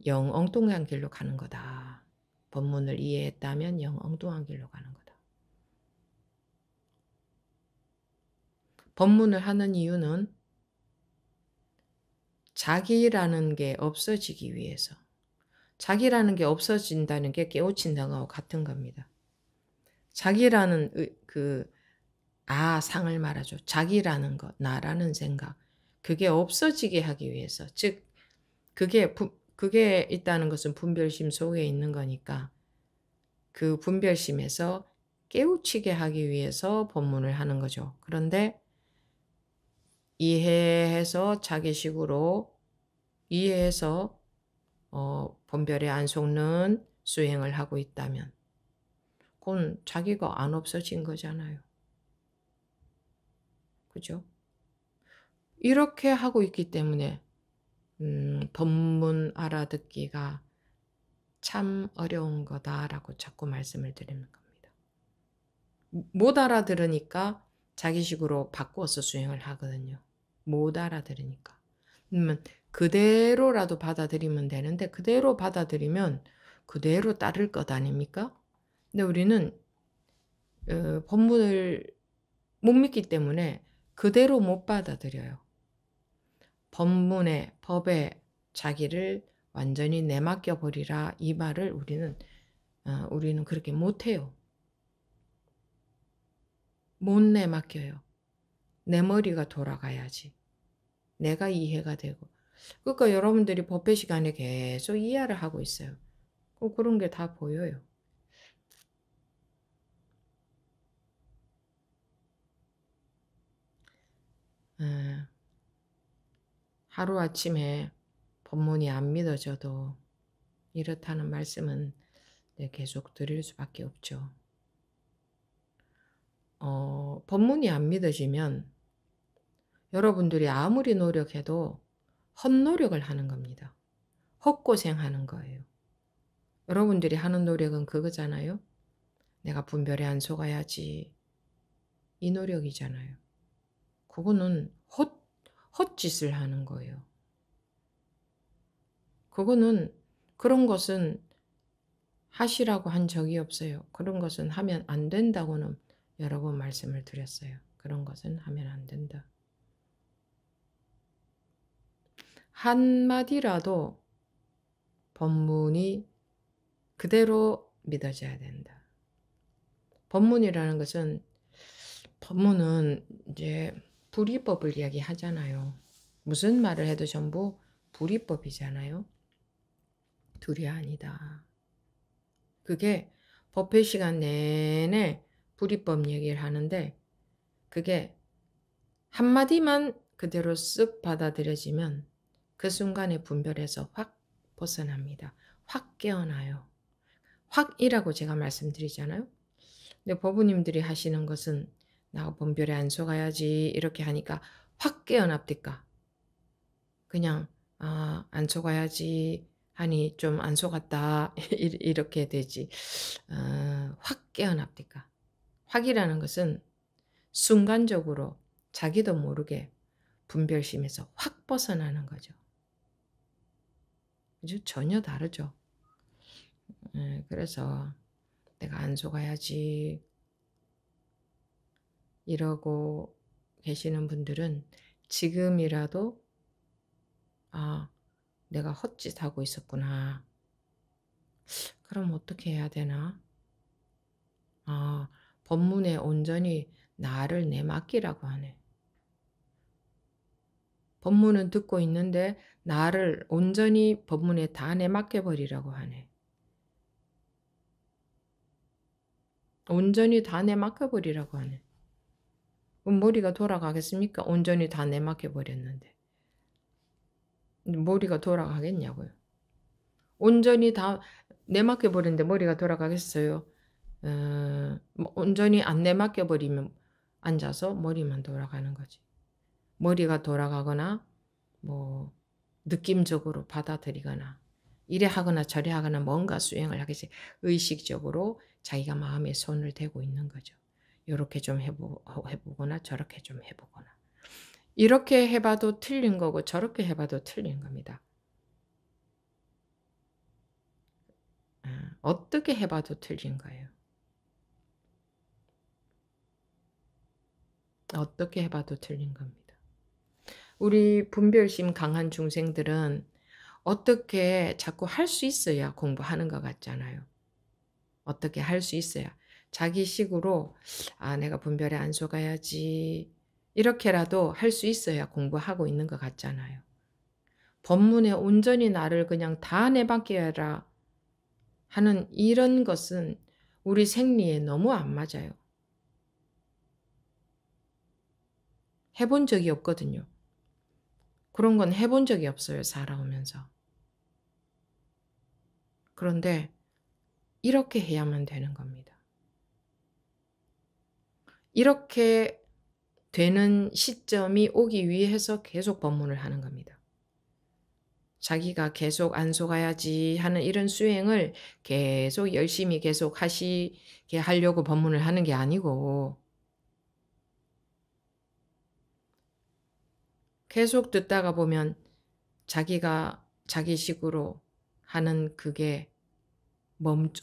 영 엉뚱한 길로 가는 거다. 법문을 이해했다면 영 엉뚱한 길로 가는 거다. 법문을 하는 이유는 자기라는 게 없어지기 위해서. 자기라는 게 없어진다는 게 깨우친다는 거와 같은 겁니다. 자기라는 상을 말하죠. 자기라는 것, 나라는 생각. 그게 없어지게 하기 위해서. 즉, 그게 있다는 것은 분별심 속에 있는 거니까 그 분별심에서 깨우치게 하기 위해서 법문을 하는 거죠. 그런데 이해해서 자기식으로 이해해서 분별에 안 속는 수행을 하고 있다면 그건 자기가 안 없어진 거잖아요. 그죠? 이렇게 하고 있기 때문에 법문 알아듣기가 참 어려운 거다라고 자꾸 말씀을 드리는 겁니다. 못 알아들으니까 자기식으로 바꾸어서 수행을 하거든요. 못 알아들으니까. 그러면 그대로라도 받아들이면 되는데 그대로 받아들이면 그대로 따를 것 아닙니까? 근데 우리는 법문을 못 믿기 때문에 그대로 못 받아들여요. 법문에 법에 자기를 완전히 내맡겨 버리라 이 말을 우리는 그렇게 못해요. 못 내맡겨요. 내 머리가 돌아가야지. 내가 이해가 되고. 그러니까 여러분들이 법회 시간에 계속 이해를 하고 있어요. 그런 게 다 보여요. 하루아침에 법문이 안 믿어져도 이렇다는 말씀은 계속 드릴 수밖에 없죠. 법문이 안 믿어지면 여러분들이 아무리 노력해도 헛노력을 하는 겁니다. 헛고생하는 거예요. 여러분들이 하는 노력은 그거잖아요. 내가 분별에 안 속아야지. 이 노력이잖아요. 그거는 헛짓을 하는 거예요. 그런 것은 하시라고 한 적이 없어요. 그런 것은 하면 안 된다고는 여러 번 말씀을 드렸어요. 그런 것은 하면 안 된다. 한마디라도 법문이 그대로 믿어져야 된다. 법문은 이제 불이법을 이야기하잖아요. 무슨 말을 해도 전부 불이법이잖아요. 둘이 아니다. 그게 법회 시간 내내 불이법 얘기를 하는데 그게 한마디만 그대로 쓱 받아들여지면 그 순간에 분별해서 확 벗어납니다. 확 깨어나요. 확이라고 제가 말씀드리잖아요. 근데 법부님들이 하시는 것은 나 분별에 안 속아야지 이렇게 하니까 확 깨어납니까? 그냥 안 속아야지 하니 좀 안 속았다 이렇게 되지. 확 깨어납니까? 확이라는 것은 순간적으로 자기도 모르게 분별심에서 확 벗어나는 거죠. 그죠? 전혀 다르죠. 그래서 내가 안 속아야지 이러고 계시는 분들은 지금이라도 내가 헛짓하고 있었구나. 그럼 어떻게 해야 되나? 법문에 온전히 나를 내맡기라고 하네. 법문은 듣고 있는데 나를 온전히 법문에 다 내맡겨버리라고 하네. 온전히 다 내맡겨버리라고 하네. 그럼 머리가 돌아가겠습니까? 온전히 다 내맡겨버렸는데. 머리가 돌아가겠냐고요. 온전히 다 내맡겨버렸는데 머리가 돌아가겠어요? 온전히 안 내맡겨버리면 앉아서 머리만 돌아가는 거지. 머리가 돌아가거나 뭐 느낌적으로 받아들이거나 이래 하거나 저래 하거나 뭔가 수행을 하겠지. 의식적으로 자기가 마음에 손을 대고 있는 거죠. 이렇게 좀 해보거나 저렇게 좀 해보거나. 이렇게 해봐도 틀린 거고 저렇게 해봐도 틀린 겁니다. 어떻게 해봐도 틀린 거예요. 어떻게 해봐도 틀린 겁니다. 우리 분별심 강한 중생들은 어떻게 자꾸 할 수 있어야 공부하는 것 같잖아요. 어떻게 할 수 있어야 자기 식으로 내가 분별에 안 속아야지 이렇게라도 할 수 있어야 공부하고 있는 것 같잖아요. 법문에 온전히 나를 그냥 다 내맡겨라 하는 이런 것은 우리 생리에 너무 안 맞아요. 해본 적이 없거든요. 그런 건 해본 적이 없어요. 살아오면서. 그런데 이렇게 해야만 되는 겁니다. 이렇게 되는 시점이 오기 위해서 계속 법문을 하는 겁니다. 자기가 계속 안 속아야지 하는 이런 수행을 계속 열심히 계속 하시게 하려고 법문을 하는 게 아니고 계속 듣다가 보면 자기가 자기식으로 하는 그게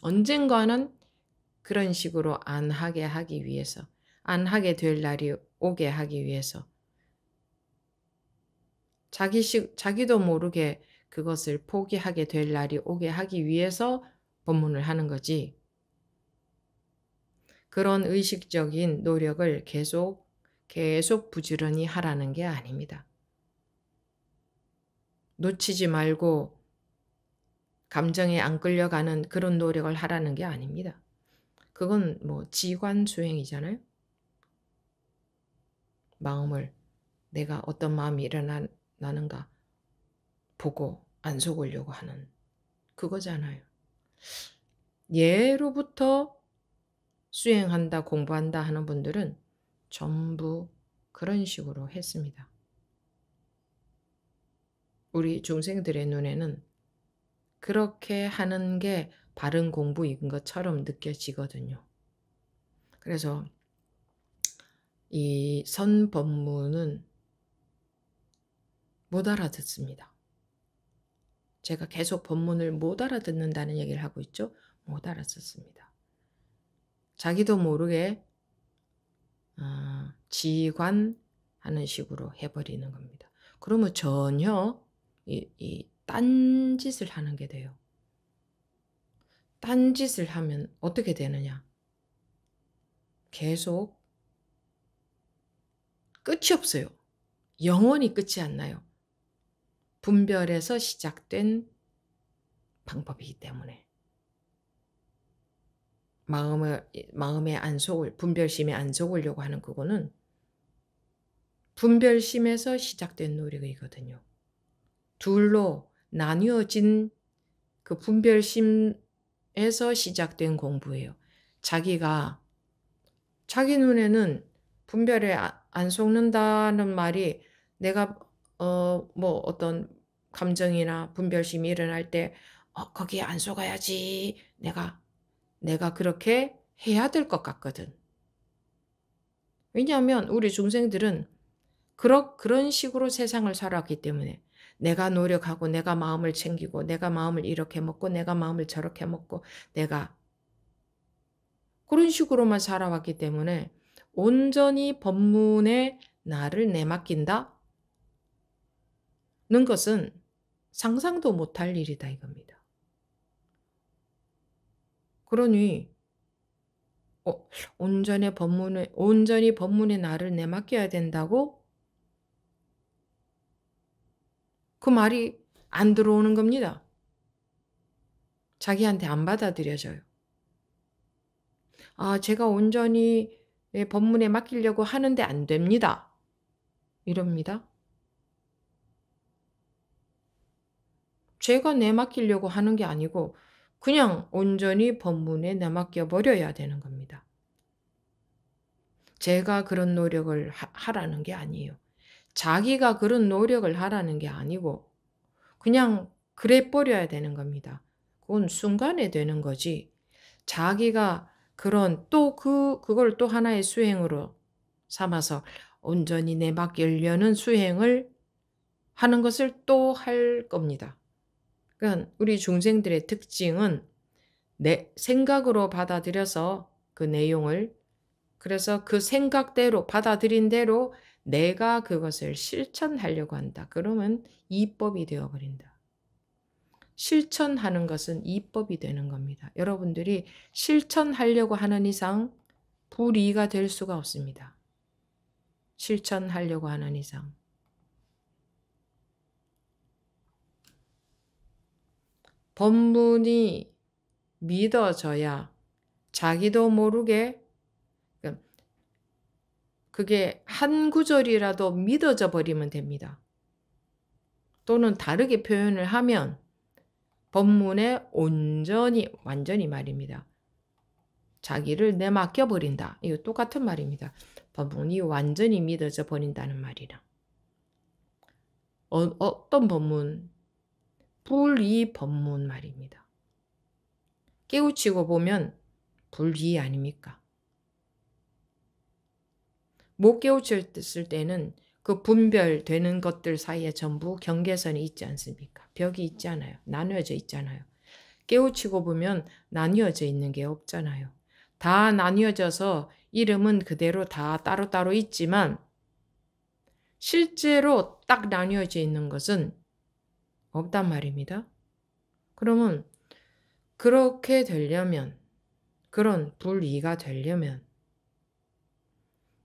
언젠가는 그런 식으로 안 하게 하기 위해서, 안 하게 될 날이 오게 하기 위해서 자기도 모르게 그것을 포기하게 될 날이 오게 하기 위해서 법문을 하는 거지. 그런 의식적인 노력을 계속 부지런히 하라는 게 아닙니다. 놓치지 말고 감정에 안 끌려가는 그런 노력을 하라는 게 아닙니다. 그건 뭐 지관 수행이잖아요. 마음을, 내가 어떤 마음이 일어나는가 보고 안 속으려고 하는 그거잖아요. 예로부터 수행한다, 공부한다 하는 분들은 전부 그런 식으로 했습니다. 우리 중생들의 눈에는 그렇게 하는 게 바른 공부인 것처럼 느껴지거든요. 그래서 이 선법문은 못 알아듣습니다. 제가 계속 법문을 못 알아듣는다는 얘기를 하고 있죠. 못 알아듣습니다. 자기도 모르게 지관하는 식으로 해버리는 겁니다. 그러면 전혀 딴짓을 하는 게 돼요. 딴짓을 하면 어떻게 되느냐? 계속 끝이 없어요. 영원히 끝이 안 나요. 분별에서 시작된 방법이기 때문에. 마음에 안 속을, 분별심에 안 속으려고 하는 그거는 분별심에서 시작된 노력이거든요. 둘로 나뉘어진 그 분별심에서 시작된 공부예요. 자기 눈에는 분별에 안 속는다는 말이 내가 뭐 어떤 감정이나 분별심이 일어날 때 거기에 안 속아야지 내가 그렇게 해야 될 것 같거든. 왜냐하면 우리 중생들은 그런 식으로 세상을 살아왔기 때문에 내가 노력하고 내가 마음을 챙기고 내가 마음을 이렇게 먹고 내가 마음을 저렇게 먹고 내가 그런 식으로만 살아왔기 때문에 온전히 법문에 나를 내맡긴다는 것은 상상도 못할 일이다 이겁니다. 그러니 온전히 법문에 나를 내맡겨야 된다고? 그 말이 안 들어오는 겁니다. 자기한테 안 받아들여져요. 제가 온전히 법문에 맡기려고 하는데 안 됩니다. 이럽니다. 제가 내맡기려고 하는 게 아니고 그냥 온전히 법문에 내맡겨 버려야 되는 겁니다. 제가 그런 노력을 하라는 게 아니에요. 자기가 그런 노력을 하라는 게 아니고 그냥 그래 버려야 되는 겁니다. 그건 순간에 되는 거지. 자기가 그걸 또 하나의 수행으로 삼아서 온전히 내맡기려는 수행을 하는 것을 또 할 겁니다. 그러니까 우리 중생들의 특징은 내 생각으로 받아들여서 그 내용을, 그래서 그 생각대로 받아들인 대로 내가 그것을 실천하려고 한다. 그러면 이법이 되어버린다. 실천하는 것은 이법이 되는 겁니다. 여러분들이 실천하려고 하는 이상 불이가 될 수가 없습니다. 실천하려고 하는 이상. 법문이 믿어져야 자기도 모르게 그게 한 구절이라도 믿어져 버리면 됩니다. 또는 다르게 표현을 하면 법문에 완전히 말입니다. 자기를 내맡겨 버린다. 이거 똑같은 말입니다. 법문이 완전히 믿어져 버린다는 말이랑. 어떤 법문? 불이 법문 말입니다. 깨우치고 보면 불이 아닙니까? 못 깨우쳤을 때는 그 분별되는 것들 사이에 전부 경계선이 있지 않습니까? 벽이 있잖아요. 나뉘어져 있잖아요. 깨우치고 보면 나뉘어져 있는 게 없잖아요. 다 나뉘어져서 이름은 그대로 다 따로따로 있지만 실제로 딱 나뉘어져 있는 것은 없단 말입니다. 그러면 그렇게 되려면, 그런 불이가 되려면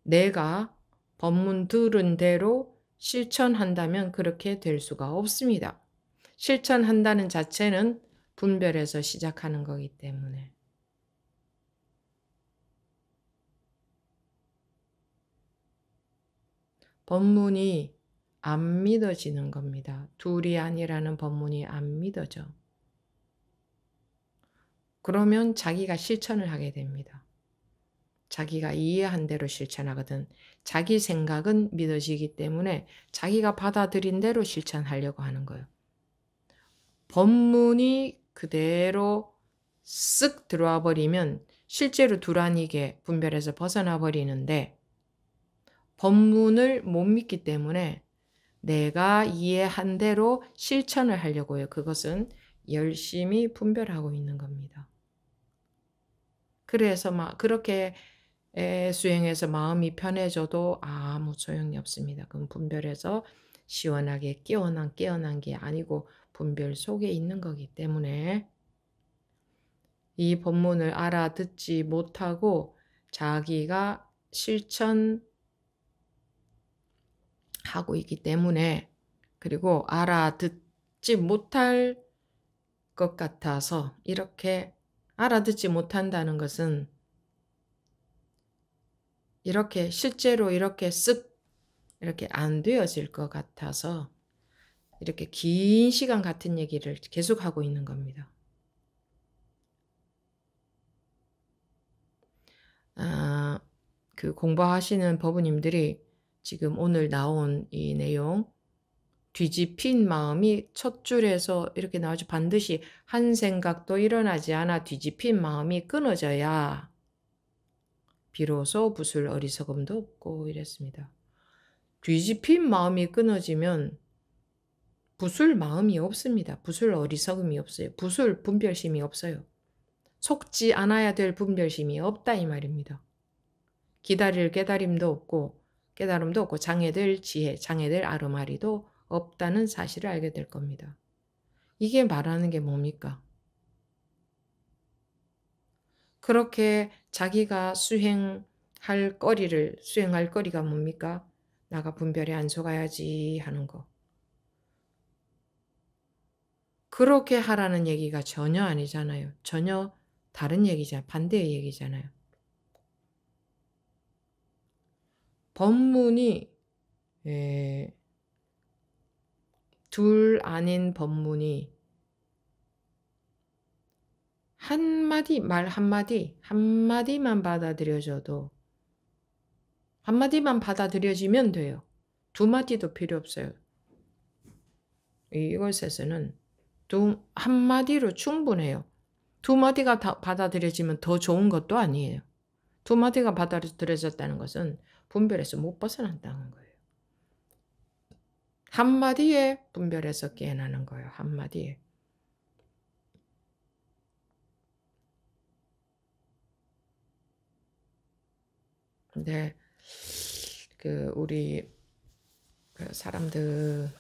내가 법문 들은 대로 실천한다면 그렇게 될 수가 없습니다. 실천한다는 자체는 분별에서 시작하는 거기 때문에. 법문이 안 믿어지는 겁니다. 둘이 아니라는 법문이 안 믿어져. 그러면 자기가 실천을 하게 됩니다. 자기가 이해한 대로 실천하거든. 자기 생각은 믿어지기 때문에 자기가 받아들인 대로 실천하려고 하는 거예요. 법문이 그대로 쓱 들어와 버리면 실제로 두란이게 분별해서 벗어나 버리는데 법문을 못 믿기 때문에 내가 이해한 대로 실천을 하려고 해요. 그것은 열심히 분별하고 있는 겁니다. 그래서 막 그렇게 수행해서 마음이 편해져도 아무 소용이 없습니다. 그럼 분별해서 시원하게 깨어난 게 아니고 분별 속에 있는 거기 때문에 이 법문을 알아듣지 못하고 자기가 실천하고 있기 때문에 그리고 알아듣지 못할 것 같아서 이렇게 알아듣지 못한다는 것은 이렇게 실제로 이렇게 쓱 이렇게 안 되어질 것 같아서 이렇게 긴 시간 같은 얘기를 계속하고 있는 겁니다. 그 공부하시는 법우님들이 지금 오늘 나온 이 내용 뒤집힌 마음이 첫 줄에서 이렇게 나오죠. 반드시 한 생각도 일어나지 않아 뒤집힌 마음이 끊어져야 비로소 붓을 어리석음도 없고 이랬습니다. 뒤집힌 마음이 끊어지면 붓을 마음이 없습니다. 붓을 어리석음이 없어요. 붓을 분별심이 없어요. 속지 않아야 될 분별심이 없다 이 말입니다. 기다릴 깨달음도 없고 장애될 지혜, 장애될 아르마리도 없다는 사실을 알게 될 겁니다. 이게 말하는 게 뭡니까? 그렇게 자기가 수행할 거리가 뭡니까? 나가 분별에 안 속아야지 하는 거. 그렇게 하라는 얘기가 전혀 아니잖아요. 전혀 다른 얘기잖아요. 반대의 얘기잖아요. 법문이 둘 아닌 법문이 말 한마디만 받아들여져도 한마디만 받아들여지면 돼요. 두 마디도 필요 없어요. 이것에서는 한마디로 충분해요. 두 마디가 받아들여지면 더 좋은 것도 아니에요. 두 마디가 받아들여졌다는 것은 분별에서 못 벗어난다는 거예요. 한마디에 분별해서 깨어나는 거예요. 한마디에. 근데 우리 사람들이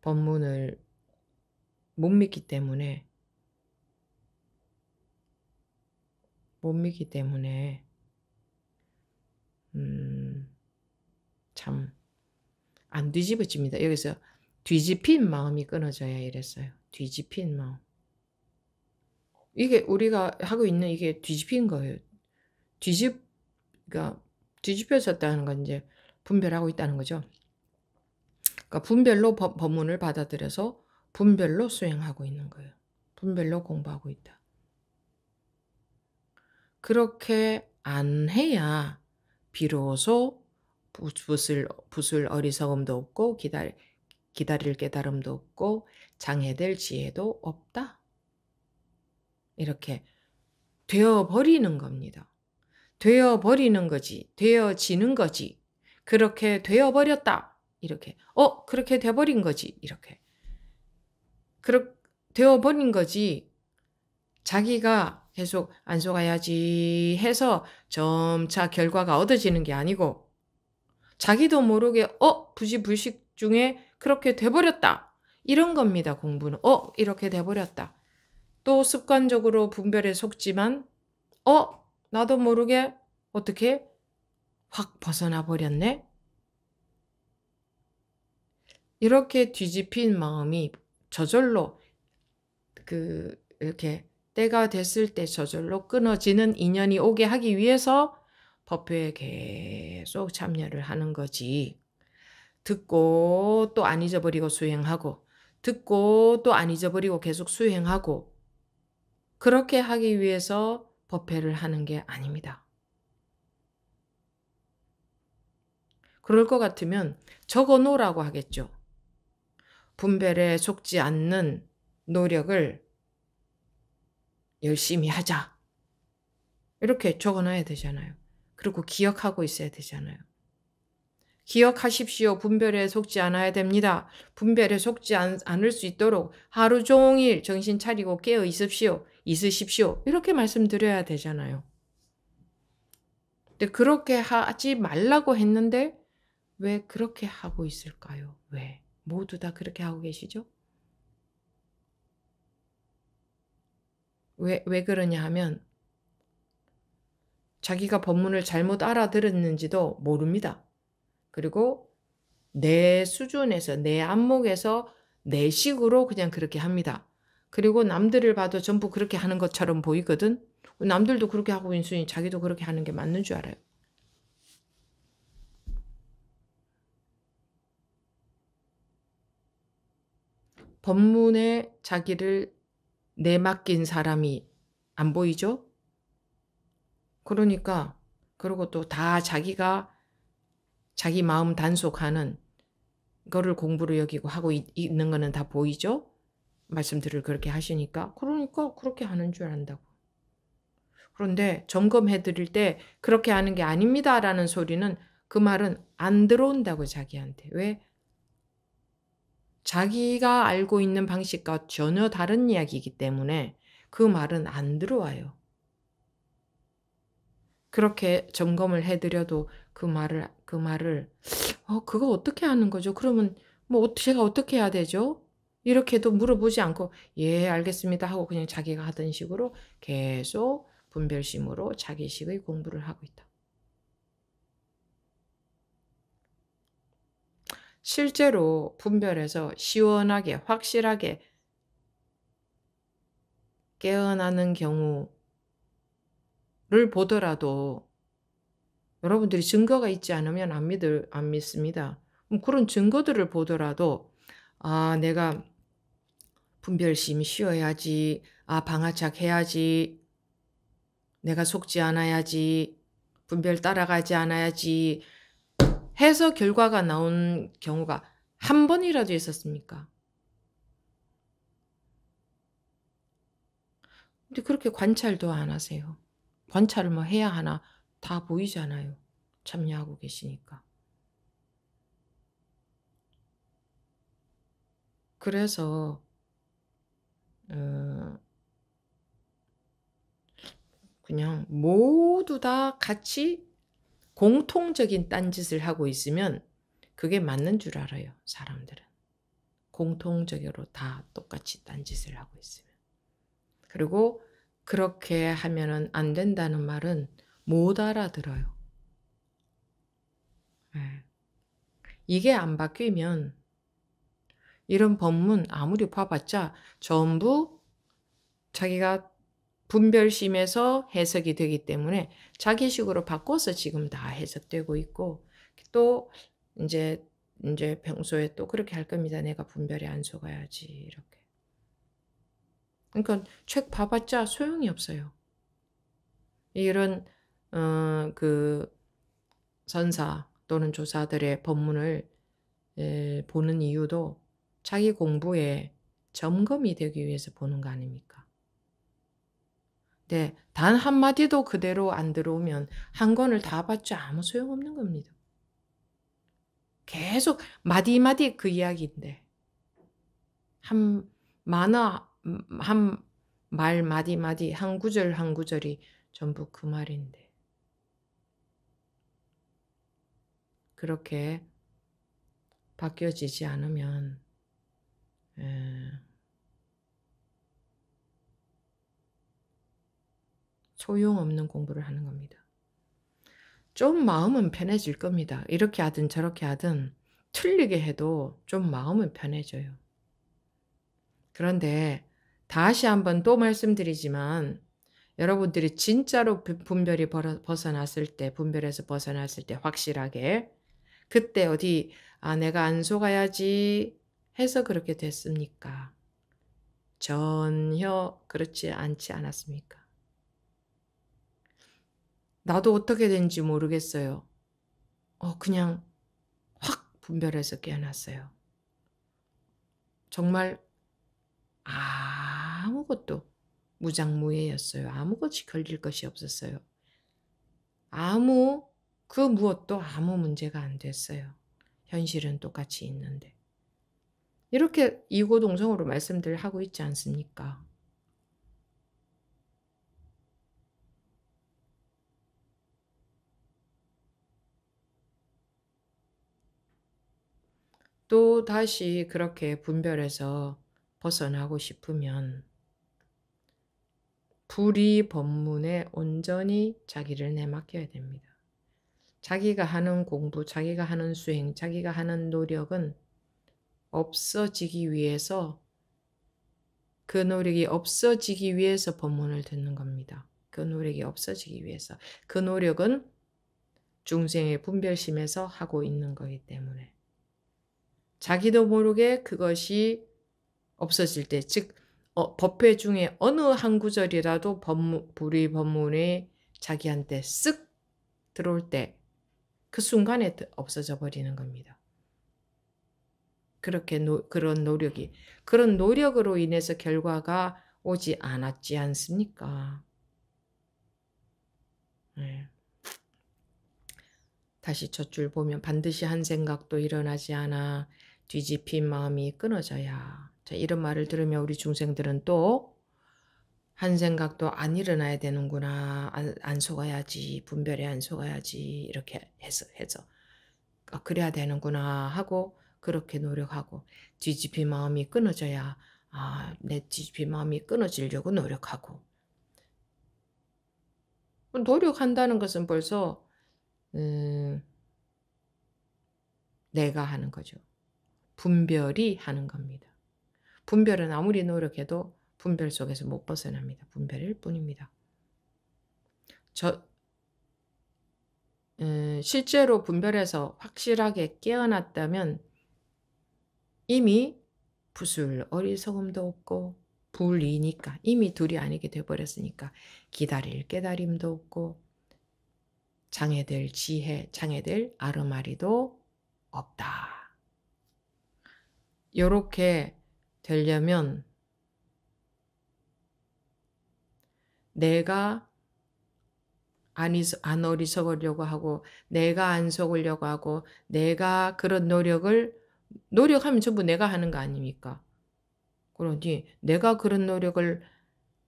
법문을 못 믿기 때문에 참 안 뒤집어집니다. 여기서 뒤집힌 마음이 끊어져야 이랬어요. 뒤집힌 마음. 이게 우리가 하고 있는 이게 뒤집힌 거예요. 그러니까 뒤집혀졌다는 건 이제 분별하고 있다는 거죠. 그러니까 분별로 법문을 받아들여서 분별로 수행하고 있는 거예요. 분별로 공부하고 있다. 그렇게 안 해야 비로소 붓을 어리석음도 없고 기다릴 깨달음도 없고 장애될 지혜도 없다. 이렇게 되어버리는 겁니다. 되어버리는 거지. 되어지는 거지. 그렇게 되어버렸다. 이렇게. 그렇게 돼버린 거지. 이렇게. 되어버린 거지. 자기가 계속 안 속아야지 해서 점차 결과가 얻어지는 게 아니고 자기도 모르게 부지불식 중에 그렇게 돼버렸다. 이런 겁니다. 공부는. 이렇게 돼버렸다. 또 습관적으로 분별에 속지만 나도 모르게 어떻게 확 벗어나 버렸네. 이렇게 뒤집힌 마음이 저절로 이렇게 때가 됐을 때 저절로 끊어지는 인연이 오게 하기 위해서 법회에 계속 참여를 하는 거지. 듣고 또 안 잊어버리고 수행하고, 듣고 또 안 잊어버리고 계속 수행하고, 그렇게 하기 위해서 법회를 하는 게 아닙니다. 그럴 것 같으면 적어 놓으라고 하겠죠. 분별에 속지 않는 노력을 열심히 하자. 이렇게 적어놔야 되잖아요. 그리고 기억하고 있어야 되잖아요. 기억하십시오. 분별에 속지 않아야 됩니다. 분별에 속지 않을 수 있도록 하루 종일 정신 차리고 깨어 있으십시오. 이렇게 말씀드려야 되잖아요. 근데 그렇게 하지 말라고 했는데 왜 그렇게 하고 있을까요? 왜? 모두 다 그렇게 하고 계시죠? 왜 그러냐 하면 자기가 법문을 잘못 알아들었는지도 모릅니다. 그리고 내 수준에서, 내 안목에서 내 식으로 그냥 그렇게 합니다. 그리고 남들을 봐도 전부 그렇게 하는 것처럼 보이거든. 남들도 그렇게 하고 있으니 자기도 그렇게 하는 게 맞는 줄 알아요. 법문에 자기를 내맡긴 사람이 안 보이죠? 그러니까 그리고 또 다 자기가 자기 마음 단속하는 거를 공부로 여기고 하고 있는 거는 다 보이죠? 말씀들을 그렇게 하시니까. 그러니까 그렇게 하는 줄 안다고. 그런데 점검해 드릴 때 그렇게 하는 게 아닙니다라는 소리는 그 말은 안 들어온다고 자기한테. 왜? 자기가 알고 있는 방식과 전혀 다른 이야기이기 때문에 그 말은 안 들어와요. 그렇게 점검을 해드려도 그 말을 그거 어떻게 하는 거죠? 그러면 제가 어떻게 해야 되죠? 이렇게도 물어보지 않고 예 알겠습니다 하고 그냥 자기가 하던 식으로 계속 분별심으로 자기식의 공부를 하고 있다. 실제로 분별해서 시원하게 확실하게 깨어나는 경우를 보더라도 여러분들이 증거가 있지 않으면 안 믿습니다. 그런 증거들을 보더라도 내가 분별심이 쉬어야지, 방아착 해야지, 내가 속지 않아야지, 분별 따라가지 않아야지 해서 결과가 나온 경우가 한 번이라도 있었습니까? 근데 그렇게 관찰도 안 하세요. 관찰을 해야 하나 다 보이잖아요. 참여하고 계시니까. 그래서 그냥 모두 다 같이 공통적인 딴짓을 하고 있으면 그게 맞는 줄 알아요. 사람들은. 공통적으로 다 똑같이 딴짓을 하고 있으면. 그리고 그렇게 하면은 안 된다는 말은 못 알아들어요. 네. 이게 안 바뀌면 이런 법문 아무리 봐봤자 전부 자기가 분별심에서 해석이 되기 때문에 자기식으로 바꿔서 지금 다 해석되고 있고 또 이제 평소에 또 그렇게 할 겁니다. 내가 분별에 안 속아야지 이렇게. 그러니까 책 봐봤자 소용이 없어요. 이런 그 선사 또는 조사들의 법문을 보는 이유도 자기 공부에 점검이 되기 위해서 보는 거 아닙니까? 네, 단 한마디도 그대로 안 들어오면 한 권을 다 봤자 아무 소용없는 겁니다. 계속 마디마디 그 이야기인데 한 만화 한 말 마디마디 한 구절 한 구절이 전부 그 말인데 그렇게 바뀌어지지 않으면 소용없는 공부를 하는 겁니다. 좀 마음은 편해질 겁니다. 이렇게 하든 저렇게 하든 틀리게 해도 좀 마음은 편해져요. 그런데 다시 한번 또 말씀드리지만 여러분들이 진짜로 분별이 벗어났을 때, 분별에서 벗어났을 때 확실하게 그때 어디 내가 안 속아야지 해서 그렇게 됐습니까? 전혀 그렇지 않지 않았습니까? 나도 어떻게 된지 모르겠어요. 그냥 확 분별해서 깨어났어요. 정말 아무것도 무장무예였어요. 아무것이 걸릴 것이 없었어요. 그 무엇도 아무 문제가 안 됐어요. 현실은 똑같이 있는데. 이렇게 이고동성으로 말씀들 하고 있지 않습니까? 또 다시 그렇게 분별해서 벗어나고 싶으면 불이 법문에 온전히 자기를 내맡겨야 됩니다. 자기가 하는 공부, 자기가 하는 수행, 자기가 하는 노력은 없어지기 위해서 그 노력이 없어지기 위해서 법문을 듣는 겁니다. 그 노력이 없어지기 위해서. 그 노력은 중생의 분별심에서 하고 있는 거기 때문에. 자기도 모르게 그것이 없어질 때, 즉 법회 중에 어느 한 구절이라도 불의 법문에 자기한테 쓱 들어올 때 그 순간에 없어져 버리는 겁니다. 그렇게 그런 노력으로 인해서 결과가 오지 않았지 않습니까? 네. 다시 첫 줄 보면 반드시 한 생각도 일어나지 않아 뒤집힌 마음이 끊어져야. 자, 이런 말을 들으면 우리 중생들은 또 한 생각도 안 일어나야 되는구나. 안 속아야지. 분별에 안 속아야지. 이렇게 해서 그래야 되는구나 하고 그렇게 노력하고 뒤집힌 마음이 끊어져야 내 뒤집힌 마음이 끊어지려고 노력하고 노력한다는 것은 벌써 내가 하는 거죠. 분별이 하는 겁니다. 분별은 아무리 노력해도 분별 속에서 못 벗어납니다. 분별일 뿐입니다. 실제로 분별해서 확실하게 깨어났다면 이미 부술 어리석음도 없고 불이니까 이미 둘이 아니게 돼버렸으니까 기다릴 깨달음도 없고 장애될 지혜, 장애될 아르마리도 없다. 요렇게 되려면 내가 안 어리석으려고 하고 내가 안 속으려고 하고 내가 그런 노력하면 전부 내가 하는 거 아닙니까? 그러니 내가 그런 노력을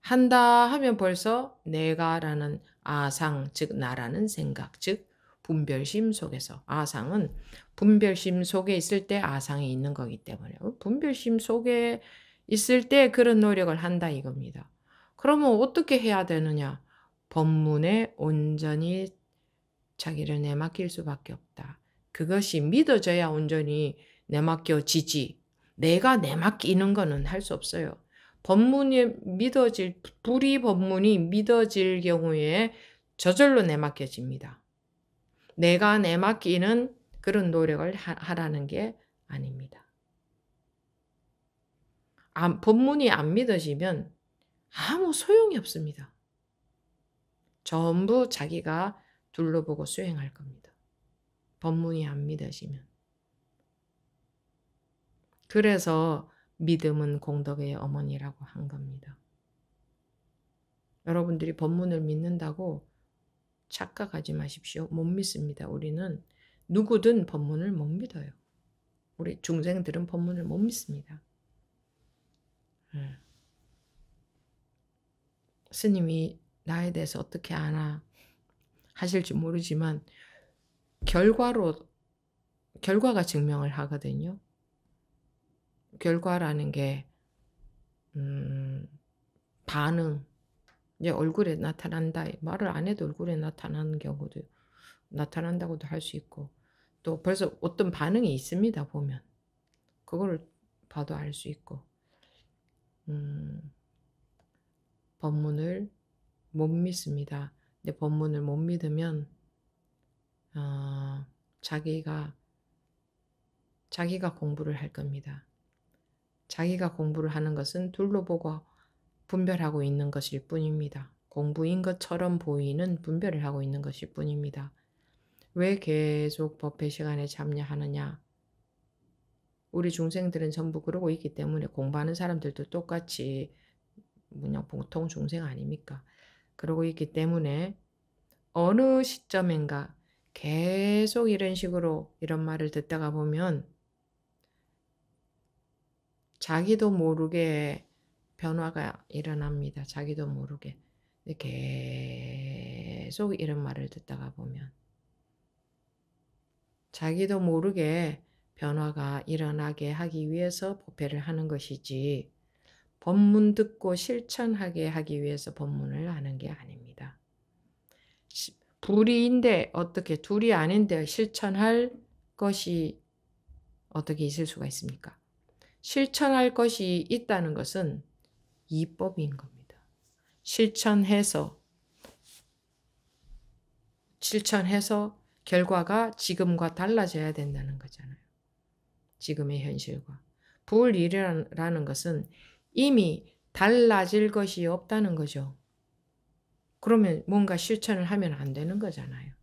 한다 하면 벌써 내가라는 아상, 즉 나라는 생각, 즉 분별심 속에서 아상은 분별심 속에 있을 때 아상이 있는 거기 때문에 분별심 속에 있을 때 그런 노력을 한다 이겁니다. 그러면 어떻게 해야 되느냐? 법문에 온전히 자기를 내맡길 수밖에 없다. 그것이 믿어져야 온전히 내맡겨지지. 내가 내맡기는 거는 할 수 없어요. 불이 법문이 믿어질 경우에 저절로 내맡겨집니다. 내가 내맡기는 그런 노력을 하라는 게 아닙니다. 법문이 안 믿어지면 아무 소용이 없습니다. 전부 자기가 둘러보고 수행할 겁니다. 법문이 안 믿어지면. 그래서 믿음은 공덕의 어머니라고 한 겁니다. 여러분들이 법문을 믿는다고 착각하지 마십시오. 못 믿습니다. 우리는 누구든 법문을 못 믿어요. 우리 중생들은 법문을 못 믿습니다. 스님이 나에 대해서 어떻게 아나 하실지 모르지만 결과가 증명을 하거든요. 결과라는 게 반응, 이제 얼굴에 나타난다. 말을 안 해도 얼굴에 나타나는 경우도 나타난다고도 할 수 있고, 또 벌써 어떤 반응이 있습니다. 보면 그거를 봐도 알 수 있고, 법문을 못 믿습니다. 근데 법문을 못 믿으면 자기가 공부를 할 겁니다. 자기가 공부를 하는 것은 둘러보고 분별하고 있는 것일 뿐입니다. 공부인 것처럼 보이는 분별을 하고 있는 것일 뿐입니다. 왜 계속 법회 시간에 참여하느냐? 우리 중생들은 전부 그러고 있기 때문에 공부하는 사람들도 똑같이 그냥 보통 중생 아닙니까? 그러고 있기 때문에 어느 시점인가 계속 이런 식으로 이런 말을 듣다가 보면 자기도 모르게 변화가 일어납니다. 자기도 모르게. 계속 이런 말을 듣다가 보면 자기도 모르게 변화가 일어나게 하기 위해서 법회를 하는 것이지 법문 듣고 실천하게 하기 위해서 법문을 하는 게 아닙니다. 불이인데 어떻게 둘이 아닌데 실천할 것이 어떻게 있을 수가 있습니까? 실천할 것이 있다는 것은 이법인 겁니다. 실천해서 결과가 지금과 달라져야 된다는 거잖아요. 지금의 현실과. 불이라는 것은 이미 달라질 것이 없다는 거죠. 그러면 뭔가 실천을 하면 안 되는 거잖아요.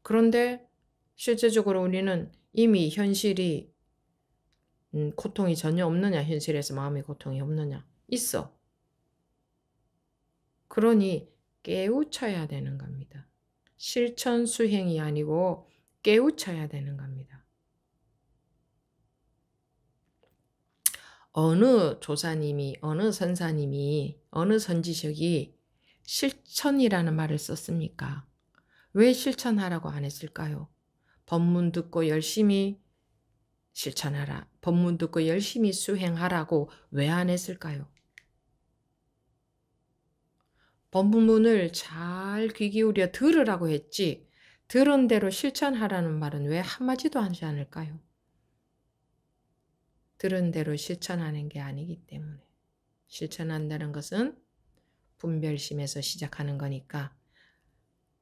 그런데 실제적으로 우리는 이미 현실이 고통이 전혀 없느냐, 현실에서 마음의 고통이 없느냐, 있어. 그러니 깨우쳐야 되는 겁니다. 실천 수행이 아니고 깨우쳐야 되는 겁니다. 어느 조사님이, 어느 선사님이, 어느 선지식이 실천이라는 말을 썼습니까? 왜 실천하라고 안 했을까요? 법문 듣고 열심히 실천하라. 법문 듣고 열심히 수행하라고 왜 안 했을까요? 법문을 잘 귀 기울여 들으라고 했지 들은 대로 실천하라는 말은 왜 한마디도 하지 않을까요? 들은 대로 실천하는 게 아니기 때문에. 실천한다는 것은 분별심에서 시작하는 거니까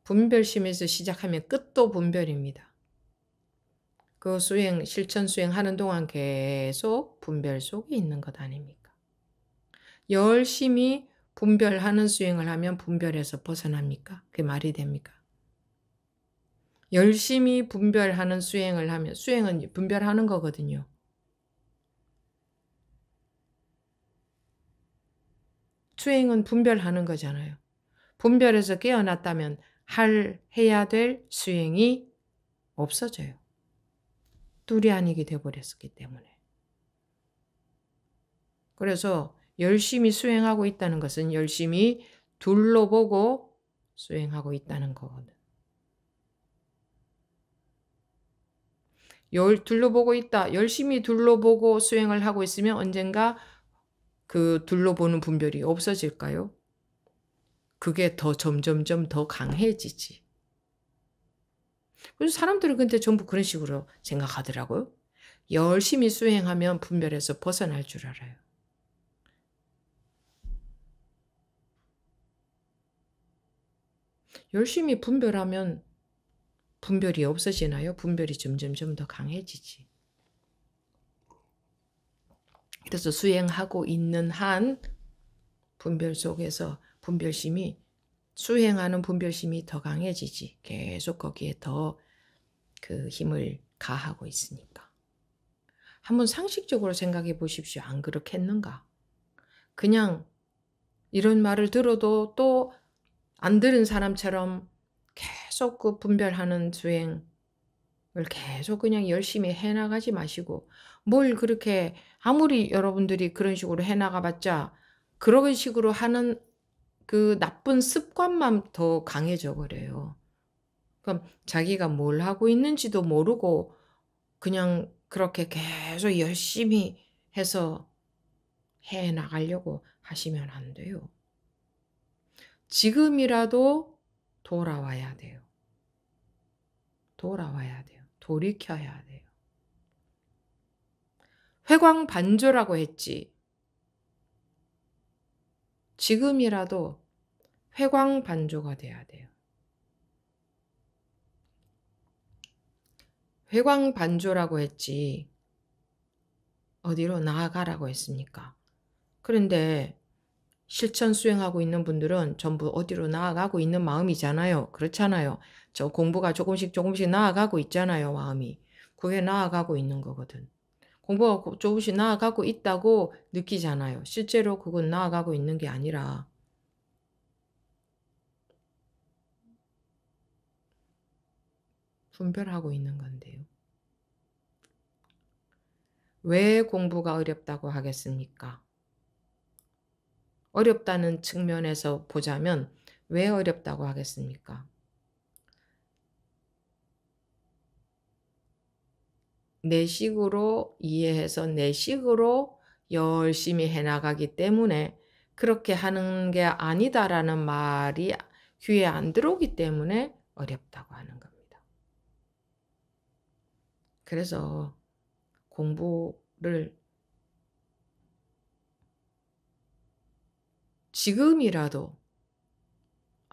분별심에서 시작하면 끝도 분별입니다. 그 실천 수행하는 동안 계속 분별 속에 있는 것 아닙니까? 열심히 분별하는 수행을 하면 분별에서 벗어납니까? 그게 말이 됩니까? 열심히 분별하는 수행을 하면 수행은 분별하는 거거든요. 수행은 분별하는 거잖아요. 분별에서 깨어났다면 해야 될 수행이 없어져요. 둘이 아니게 되어버렸기 때문에. 그래서 열심히 수행하고 있다는 것은 열심히 둘러보고 수행하고 있다는 거거든. 둘러보고 있다. 열심히 둘러보고 수행을 하고 있으면 언젠가 그 둘러보는 분별이 없어질까요? 그게 점점점 더 강해지지. 그래서 사람들은 근데 전부 그런 식으로 생각하더라고요. 열심히 수행하면 분별에서 벗어날 줄 알아요. 열심히 분별하면 분별이 없어지나요? 분별이 점점점 더 강해지지. 그래서 수행하고 있는 한 분별 속에서 수행하는 분별심이 더 강해지지. 계속 거기에 더 그 힘을 가하고 있으니까. 한번 상식적으로 생각해 보십시오. 안 그렇겠는가? 그냥 이런 말을 들어도 또 안 들은 사람처럼 계속 그 분별하는 수행을 계속 그냥 열심히 해나가지 마시고, 뭘 그렇게 아무리 여러분들이 그런 식으로 해나가봤자 그런 식으로 하는 그 나쁜 습관만 더 강해져 버려요. 그럼 자기가 뭘 하고 있는지도 모르고 그냥 그렇게 계속 열심히 해서 해 나가려고 하시면 안 돼요. 지금이라도 돌아와야 돼요. 돌아와야 돼요. 돌이켜야 돼요. 회광반조라고 했지. 지금이라도 회광반조가 돼야 돼요. 회광반조라고 했지. 어디로 나아가라고 했습니까? 그런데 실천 수행하고 있는 분들은 전부 어디로 나아가고 있는 마음이잖아요. 그렇잖아요. 저 공부가 조금씩 조금씩 나아가고 있잖아요, 마음이. 그게 나아가고 있는 거거든. 공부가 조금씩 나아가고 있다고 느끼잖아요. 실제로 그건 나아가고 있는 게 아니라 분별하고 있는 건데요. 왜 공부가 어렵다고 하겠습니까? 어렵다는 측면에서 보자면 왜 어렵다고 하겠습니까? 내 식으로 이해해서 내 식으로 열심히 해나가기 때문에 그렇게 하는 게 아니다라는 말이 귀에 안 들어오기 때문에 어렵다고 하는 겁니다. 그래서 공부를 지금이라도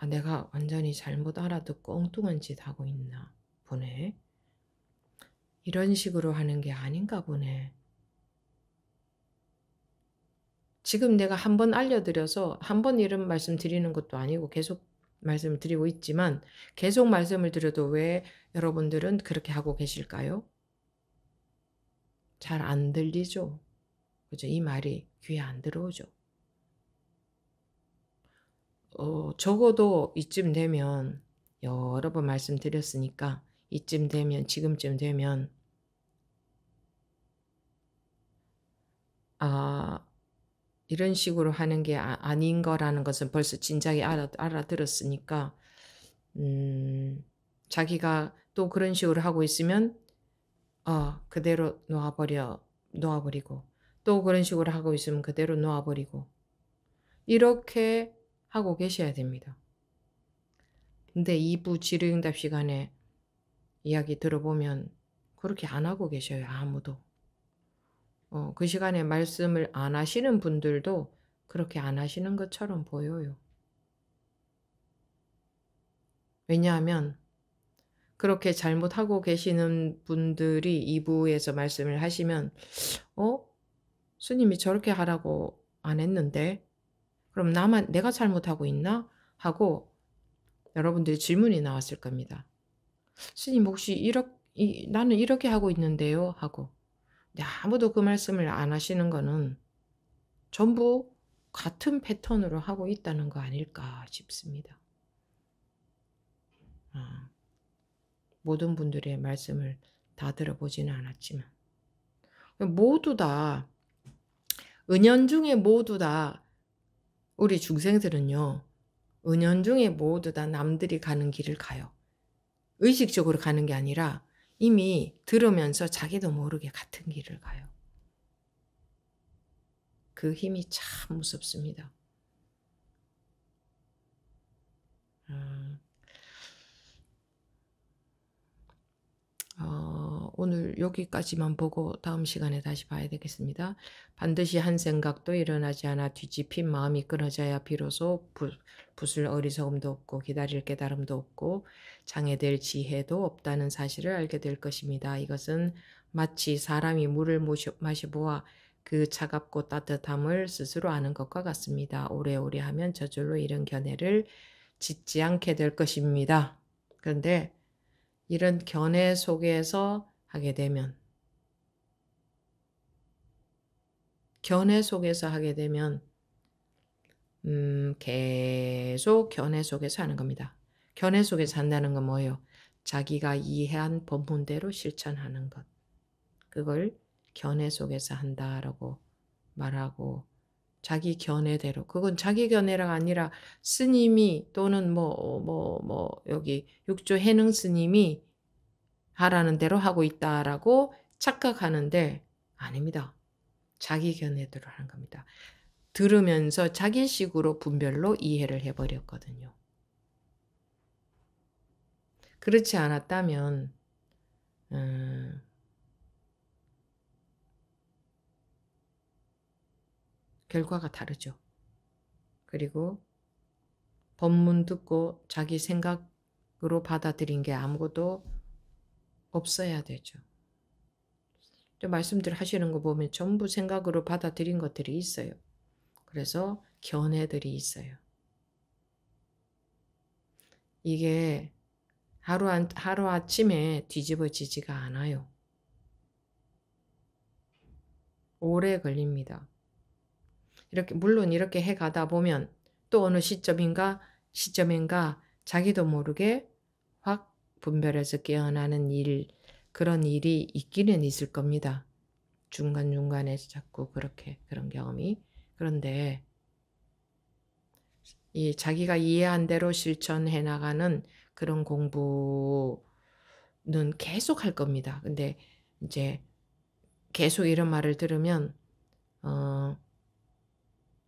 내가 완전히 잘못 알아듣고 엉뚱한 짓 하고 있나 보네. 이런 식으로 하는 게 아닌가 보네. 지금 내가 한 번 알려드려서 한 번 이런 말씀 드리는 것도 아니고 계속 말씀을 드리고 있지만 계속 말씀을 드려도 왜 여러분들은 그렇게 하고 계실까요? 잘 안 들리죠? 그죠? 이 말이 귀에 안 들어오죠? 적어도 이쯤 되면 여러 번 말씀드렸으니까 이쯤 되면 지금쯤 되면 이런 식으로 하는 게 아닌 거라는 것은 벌써 진작에 알아들었으니까 자기가 또 그런 식으로 하고 있으면 그대로 놓아버리고 또 그런 식으로 하고 있으면 그대로 놓아버리고 이렇게 하고 계셔야 됩니다. 근데 2부 질의응답 시간에 이야기 들어보면 그렇게 안 하고 계셔요. 아무도. 그 시간에 말씀을 안 하시는 분들도 그렇게 안 하시는 것처럼 보여요. 왜냐하면 그렇게 잘못하고 계시는 분들이 2부에서 말씀을 하시면 스님이 저렇게 하라고 안 했는데 그럼 내가 잘못하고 있나? 하고 여러분들이 질문이 나왔을 겁니다. 스님 혹시 나는 이렇게 하고 있는데요? 하고. 근데 아무도 그 말씀을 안 하시는 거는 전부 같은 패턴으로 하고 있다는 거 아닐까 싶습니다. 모든 분들의 말씀을 다 들어보지는 않았지만 모두 다 은연중에 모두 다 우리 중생들은요. 은연중에 모두 다 남들이 가는 길을 가요. 의식적으로 가는 게 아니라 이미 들으면서 자기도 모르게 같은 길을 가요. 그 힘이 참 무섭습니다. 오늘 여기까지만 보고 다음 시간에 다시 봐야 되겠습니다. 반드시 한 생각도 일어나지 않아 뒤집힌 마음이 끊어져야 비로소 붓을 어리석음도 없고 기다릴 깨달음도 없고 장애될 지혜도 없다는 사실을 알게 될 것입니다. 이것은 마치 사람이 물을 마셔보아 그 차갑고 따뜻함을 스스로 아는 것과 같습니다. 오래오래 하면 저절로 이런 견해를 짓지 않게 될 것입니다. 그런데 이런 견해 속에서 하게 되면 계속 견해 속에서 하는 겁니다. 견해 속에서 한다는 건 뭐예요? 자기가 이해한 법문대로 실천하는 것. 그걸 견해 속에서 한다라고 말하고, 자기 견해대로. 그건 자기 견해가 아니라 스님이 또는 여기 육조 해능 스님이 하라는 대로 하고 있다라고 착각하는데 아닙니다. 자기 견해대로 하는 겁니다. 들으면서 자기식으로 분별로 이해를 해버렸거든요. 그렇지 않았다면 결과가 다르죠. 그리고 법문 듣고 자기 생각으로 받아들인 게 아무것도 없어야 되죠. 말씀들 하시는 거 보면 전부 생각으로 받아들인 것들이 있어요. 그래서 견해들이 있어요. 이게 하루아침에 뒤집어지지가 않아요. 오래 걸립니다. 물론 이렇게 해가다 보면 또 어느 시점인가 자기도 모르게 확 분별해서 깨어나는 그런 일이 있기는 있을 겁니다. 중간중간에 자꾸 그런 경험이. 그런데 자기가 이해한 대로 실천해 나가는 그런 공부는 계속 할 겁니다. 근데 이제 계속 이런 말을 들으면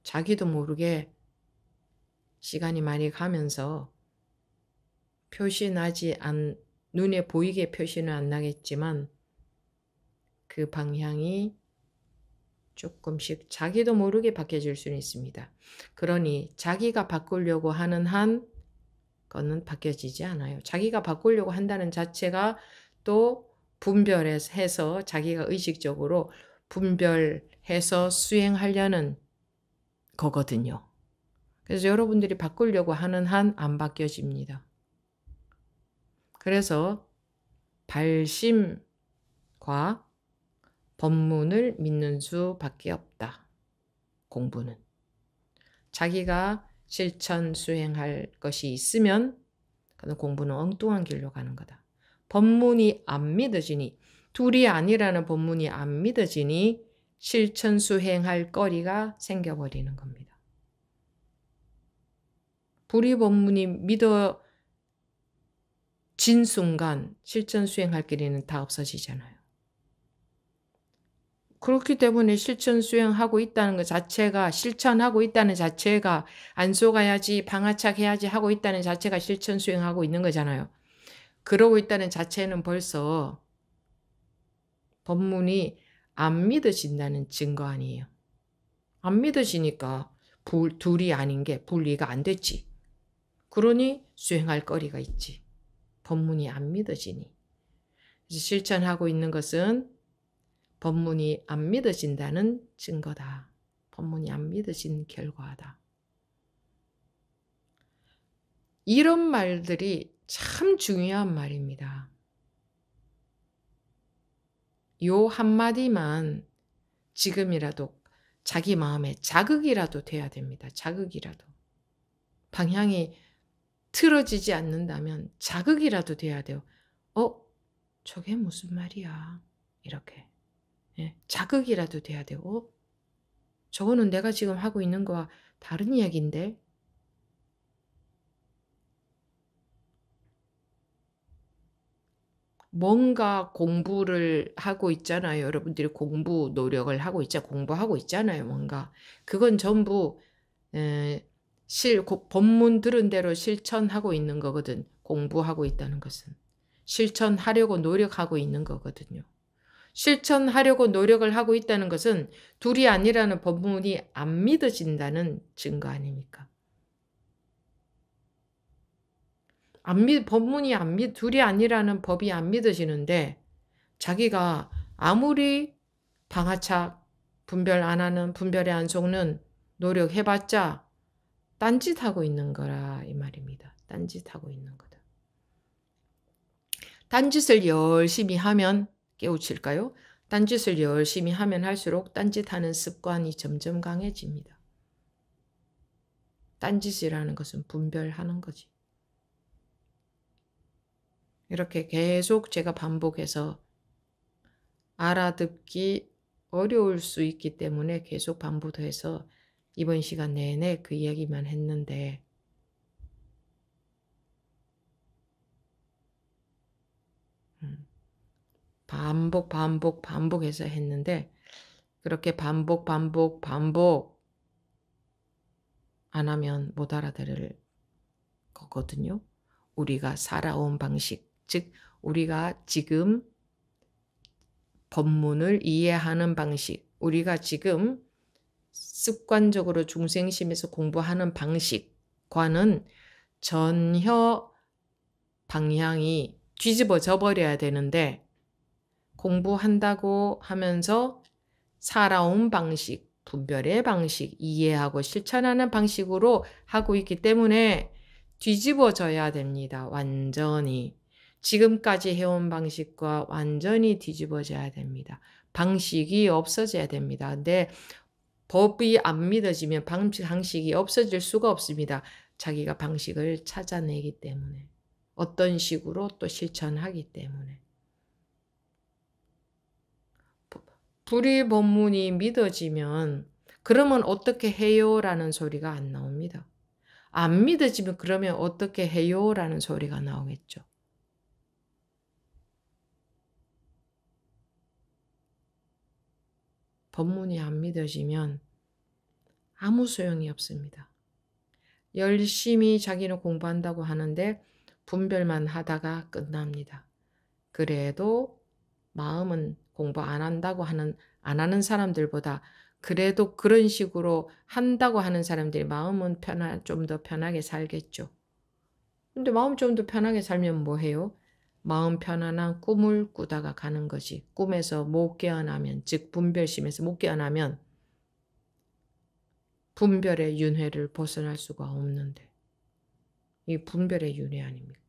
자기도 모르게 시간이 많이 가면서 눈에 보이게 표시는 안 나겠지만 그 방향이 조금씩 자기도 모르게 바뀌어질 수는 있습니다. 그러니 자기가 바꾸려고 하는 한 거는 바뀌어지지 않아요. 자기가 바꾸려고 한다는 자체가 또 분별해서 자기가 의식적으로 분별해서 수행하려는 거거든요. 그래서 여러분들이 바꾸려고 하는 한 안 바뀌어집니다. 그래서 발심과 법문을 믿는 수밖에 없다. 공부는. 자기가 실천 수행할 것이 있으면 그는 공부는 엉뚱한 길로 가는 거다. 법문이 안 믿어지니, 둘이 아니라는 법문이 안 믿어지니 실천 수행할 거리가 생겨버리는 겁니다. 불이 법문이 믿어진 순간 실천 수행할 길이는 다 없어지잖아요. 그렇기 때문에 실천하고 있다는 자체가 안 속아야지, 방아착해야지 하고 있다는 자체가 실천 수행하고 있는 거잖아요. 그러고 있다는 자체는 벌써 법문이 안 믿어진다는 증거 아니에요. 안 믿어지니까 둘이 아닌 게 분리가 안 됐지. 그러니 수행할 거리가 있지. 법문이 안 믿어지니. 그래서 실천하고 있는 것은 법문이 안 믿어진다는 증거다. 법문이 안 믿어진 결과다. 이런 말들이 참 중요한 말입니다. 요 한마디만 지금이라도 자기 마음에 자극이라도 돼야 됩니다. 자극이라도. 방향이 틀어지지 않는다면 자극이라도 돼야 돼요. 저게 무슨 말이야. 이렇게. 예, 자극이라도 돼야 돼요. 저거는 내가 지금 하고 있는 거와 다른 이야기인데. 뭔가 공부를 하고 있잖아요. 여러분들이 공부 노력을 하고 공부하고 있잖아요. 뭔가. 그건 전부 법문 들은 대로 실천하고 있는 거거든. 공부하고 있다는 것은. 실천하려고 노력하고 있는 거거든요. 실천하려고 노력을 하고 있다는 것은 둘이 아니라는 법문이 안 믿어진다는 증거 아닙니까? 둘이 아니라는 법이 안 믿어지는데 자기가 아무리 방아착, 분별에 안 속는 노력해봤자 딴짓하고 있는 거라 이 말입니다. 딴짓하고 있는 거다. 딴짓을 열심히 하면 깨우칠까요? 딴짓을 열심히 하면 할수록 딴짓하는 습관이 점점 강해집니다. 딴짓이라는 것은 분별하는 거지. 이렇게 계속 제가 반복해서 알아듣기 어려울 수 있기 때문에 계속 반복해서 이번 시간 내내 그 이야기만 했는데 반복해서 했는데 그렇게 반복 안 하면 못 알아들을 거거든요. 우리가 살아온 방식, 즉 우리가 지금 법문을 이해하는 방식, 우리가 지금 습관적으로 중생심에서 공부하는 방식과는 전혀 방향이 뒤집어져 버려야 되는데 공부한다고 하면서 살아온 방식, 분별의 방식, 이해하고 실천하는 방식으로 하고 있기 때문에 뒤집어져야 됩니다. 완전히. 지금까지 해온 방식과 완전히 뒤집어져야 됩니다. 방식이 없어져야 됩니다. 근데 법이 안 믿어지면 방식이 없어질 수가 없습니다. 자기가 방식을 찾아내기 때문에. 어떤 식으로 또 실천하기 때문에. 불의 법문이 믿어지면 그러면 어떻게 해요? 라는 소리가 안 나옵니다. 안 믿어지면 그러면 어떻게 해요? 라는 소리가 나오겠죠. 법문이 안 믿어지면 아무 소용이 없습니다. 열심히 자기는 공부한다고 하는데 분별만 하다가 끝납니다. 그래도 마음은 공부 안 한다고 안 하는 사람들보다 그래도 그런 식으로 한다고 하는 사람들이 마음은 좀 더 편하게 살겠죠. 근데 마음 좀 더 편하게 살면 뭐 해요? 마음 편안한 꿈을 꾸다가 가는 거지. 꿈에서 못 깨어나면, 즉 분별심에서 못 깨어나면 분별의 윤회를 벗어날 수가 없는데 이 분별의 윤회 아닙니까?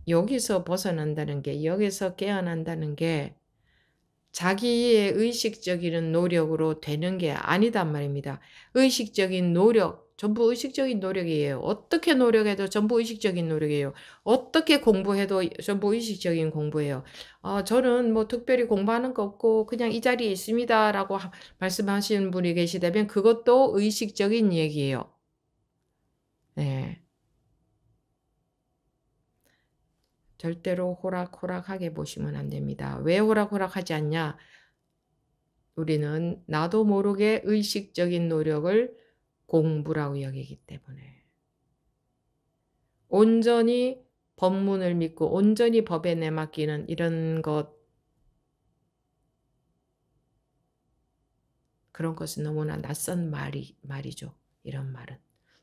여기서 벗어난다는 게, 여기서 깨어난다는 게 자기의 의식적인 노력으로 되는 게 아니단 말입니다. 의식적인 노력, 전부 의식적인 노력이에요. 어떻게 노력해도 전부 의식적인 노력이에요. 어떻게 공부해도 전부 의식적인 공부예요. 저는 뭐 특별히 공부하는 거 없고 그냥 이 자리에 있습니다. 라고 말씀하시는 분이 계시다면 그것도 의식적인 얘기예요. 네. 절대로 호락호락하게 보시면 안 됩니다. 왜 호락호락하지 않냐? 우리는 나도 모르게 의식적인 노력을 공부라고 여기기 때문에 온전히 법문을 믿고 온전히 법에 내맡기는 이런 것, 그런 것은 너무나 낯선 말이죠. 이런 말은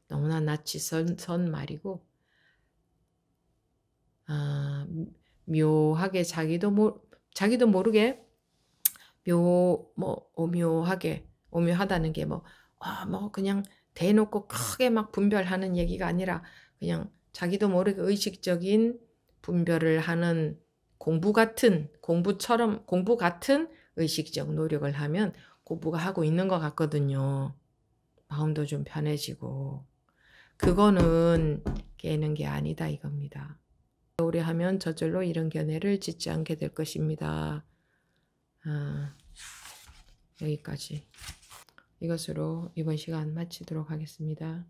너무나 낯이 선 말이고 묘하게 자기도 모르게 오묘하다는 게 그냥 대놓고 크게 막 분별하는 얘기가 아니라 그냥 자기도 모르게 의식적인 분별을 하는 공부 같은 의식적 노력을 하면 공부가 하고 있는 것 같거든요. 마음도 좀 편해지고. 그거는 깨는 게 아니다 이겁니다. 오래 하면 저절로 이런 견해를 짓지 않게 될 것입니다. 여기까지. 이것으로 이번 시간 마치도록 하겠습니다.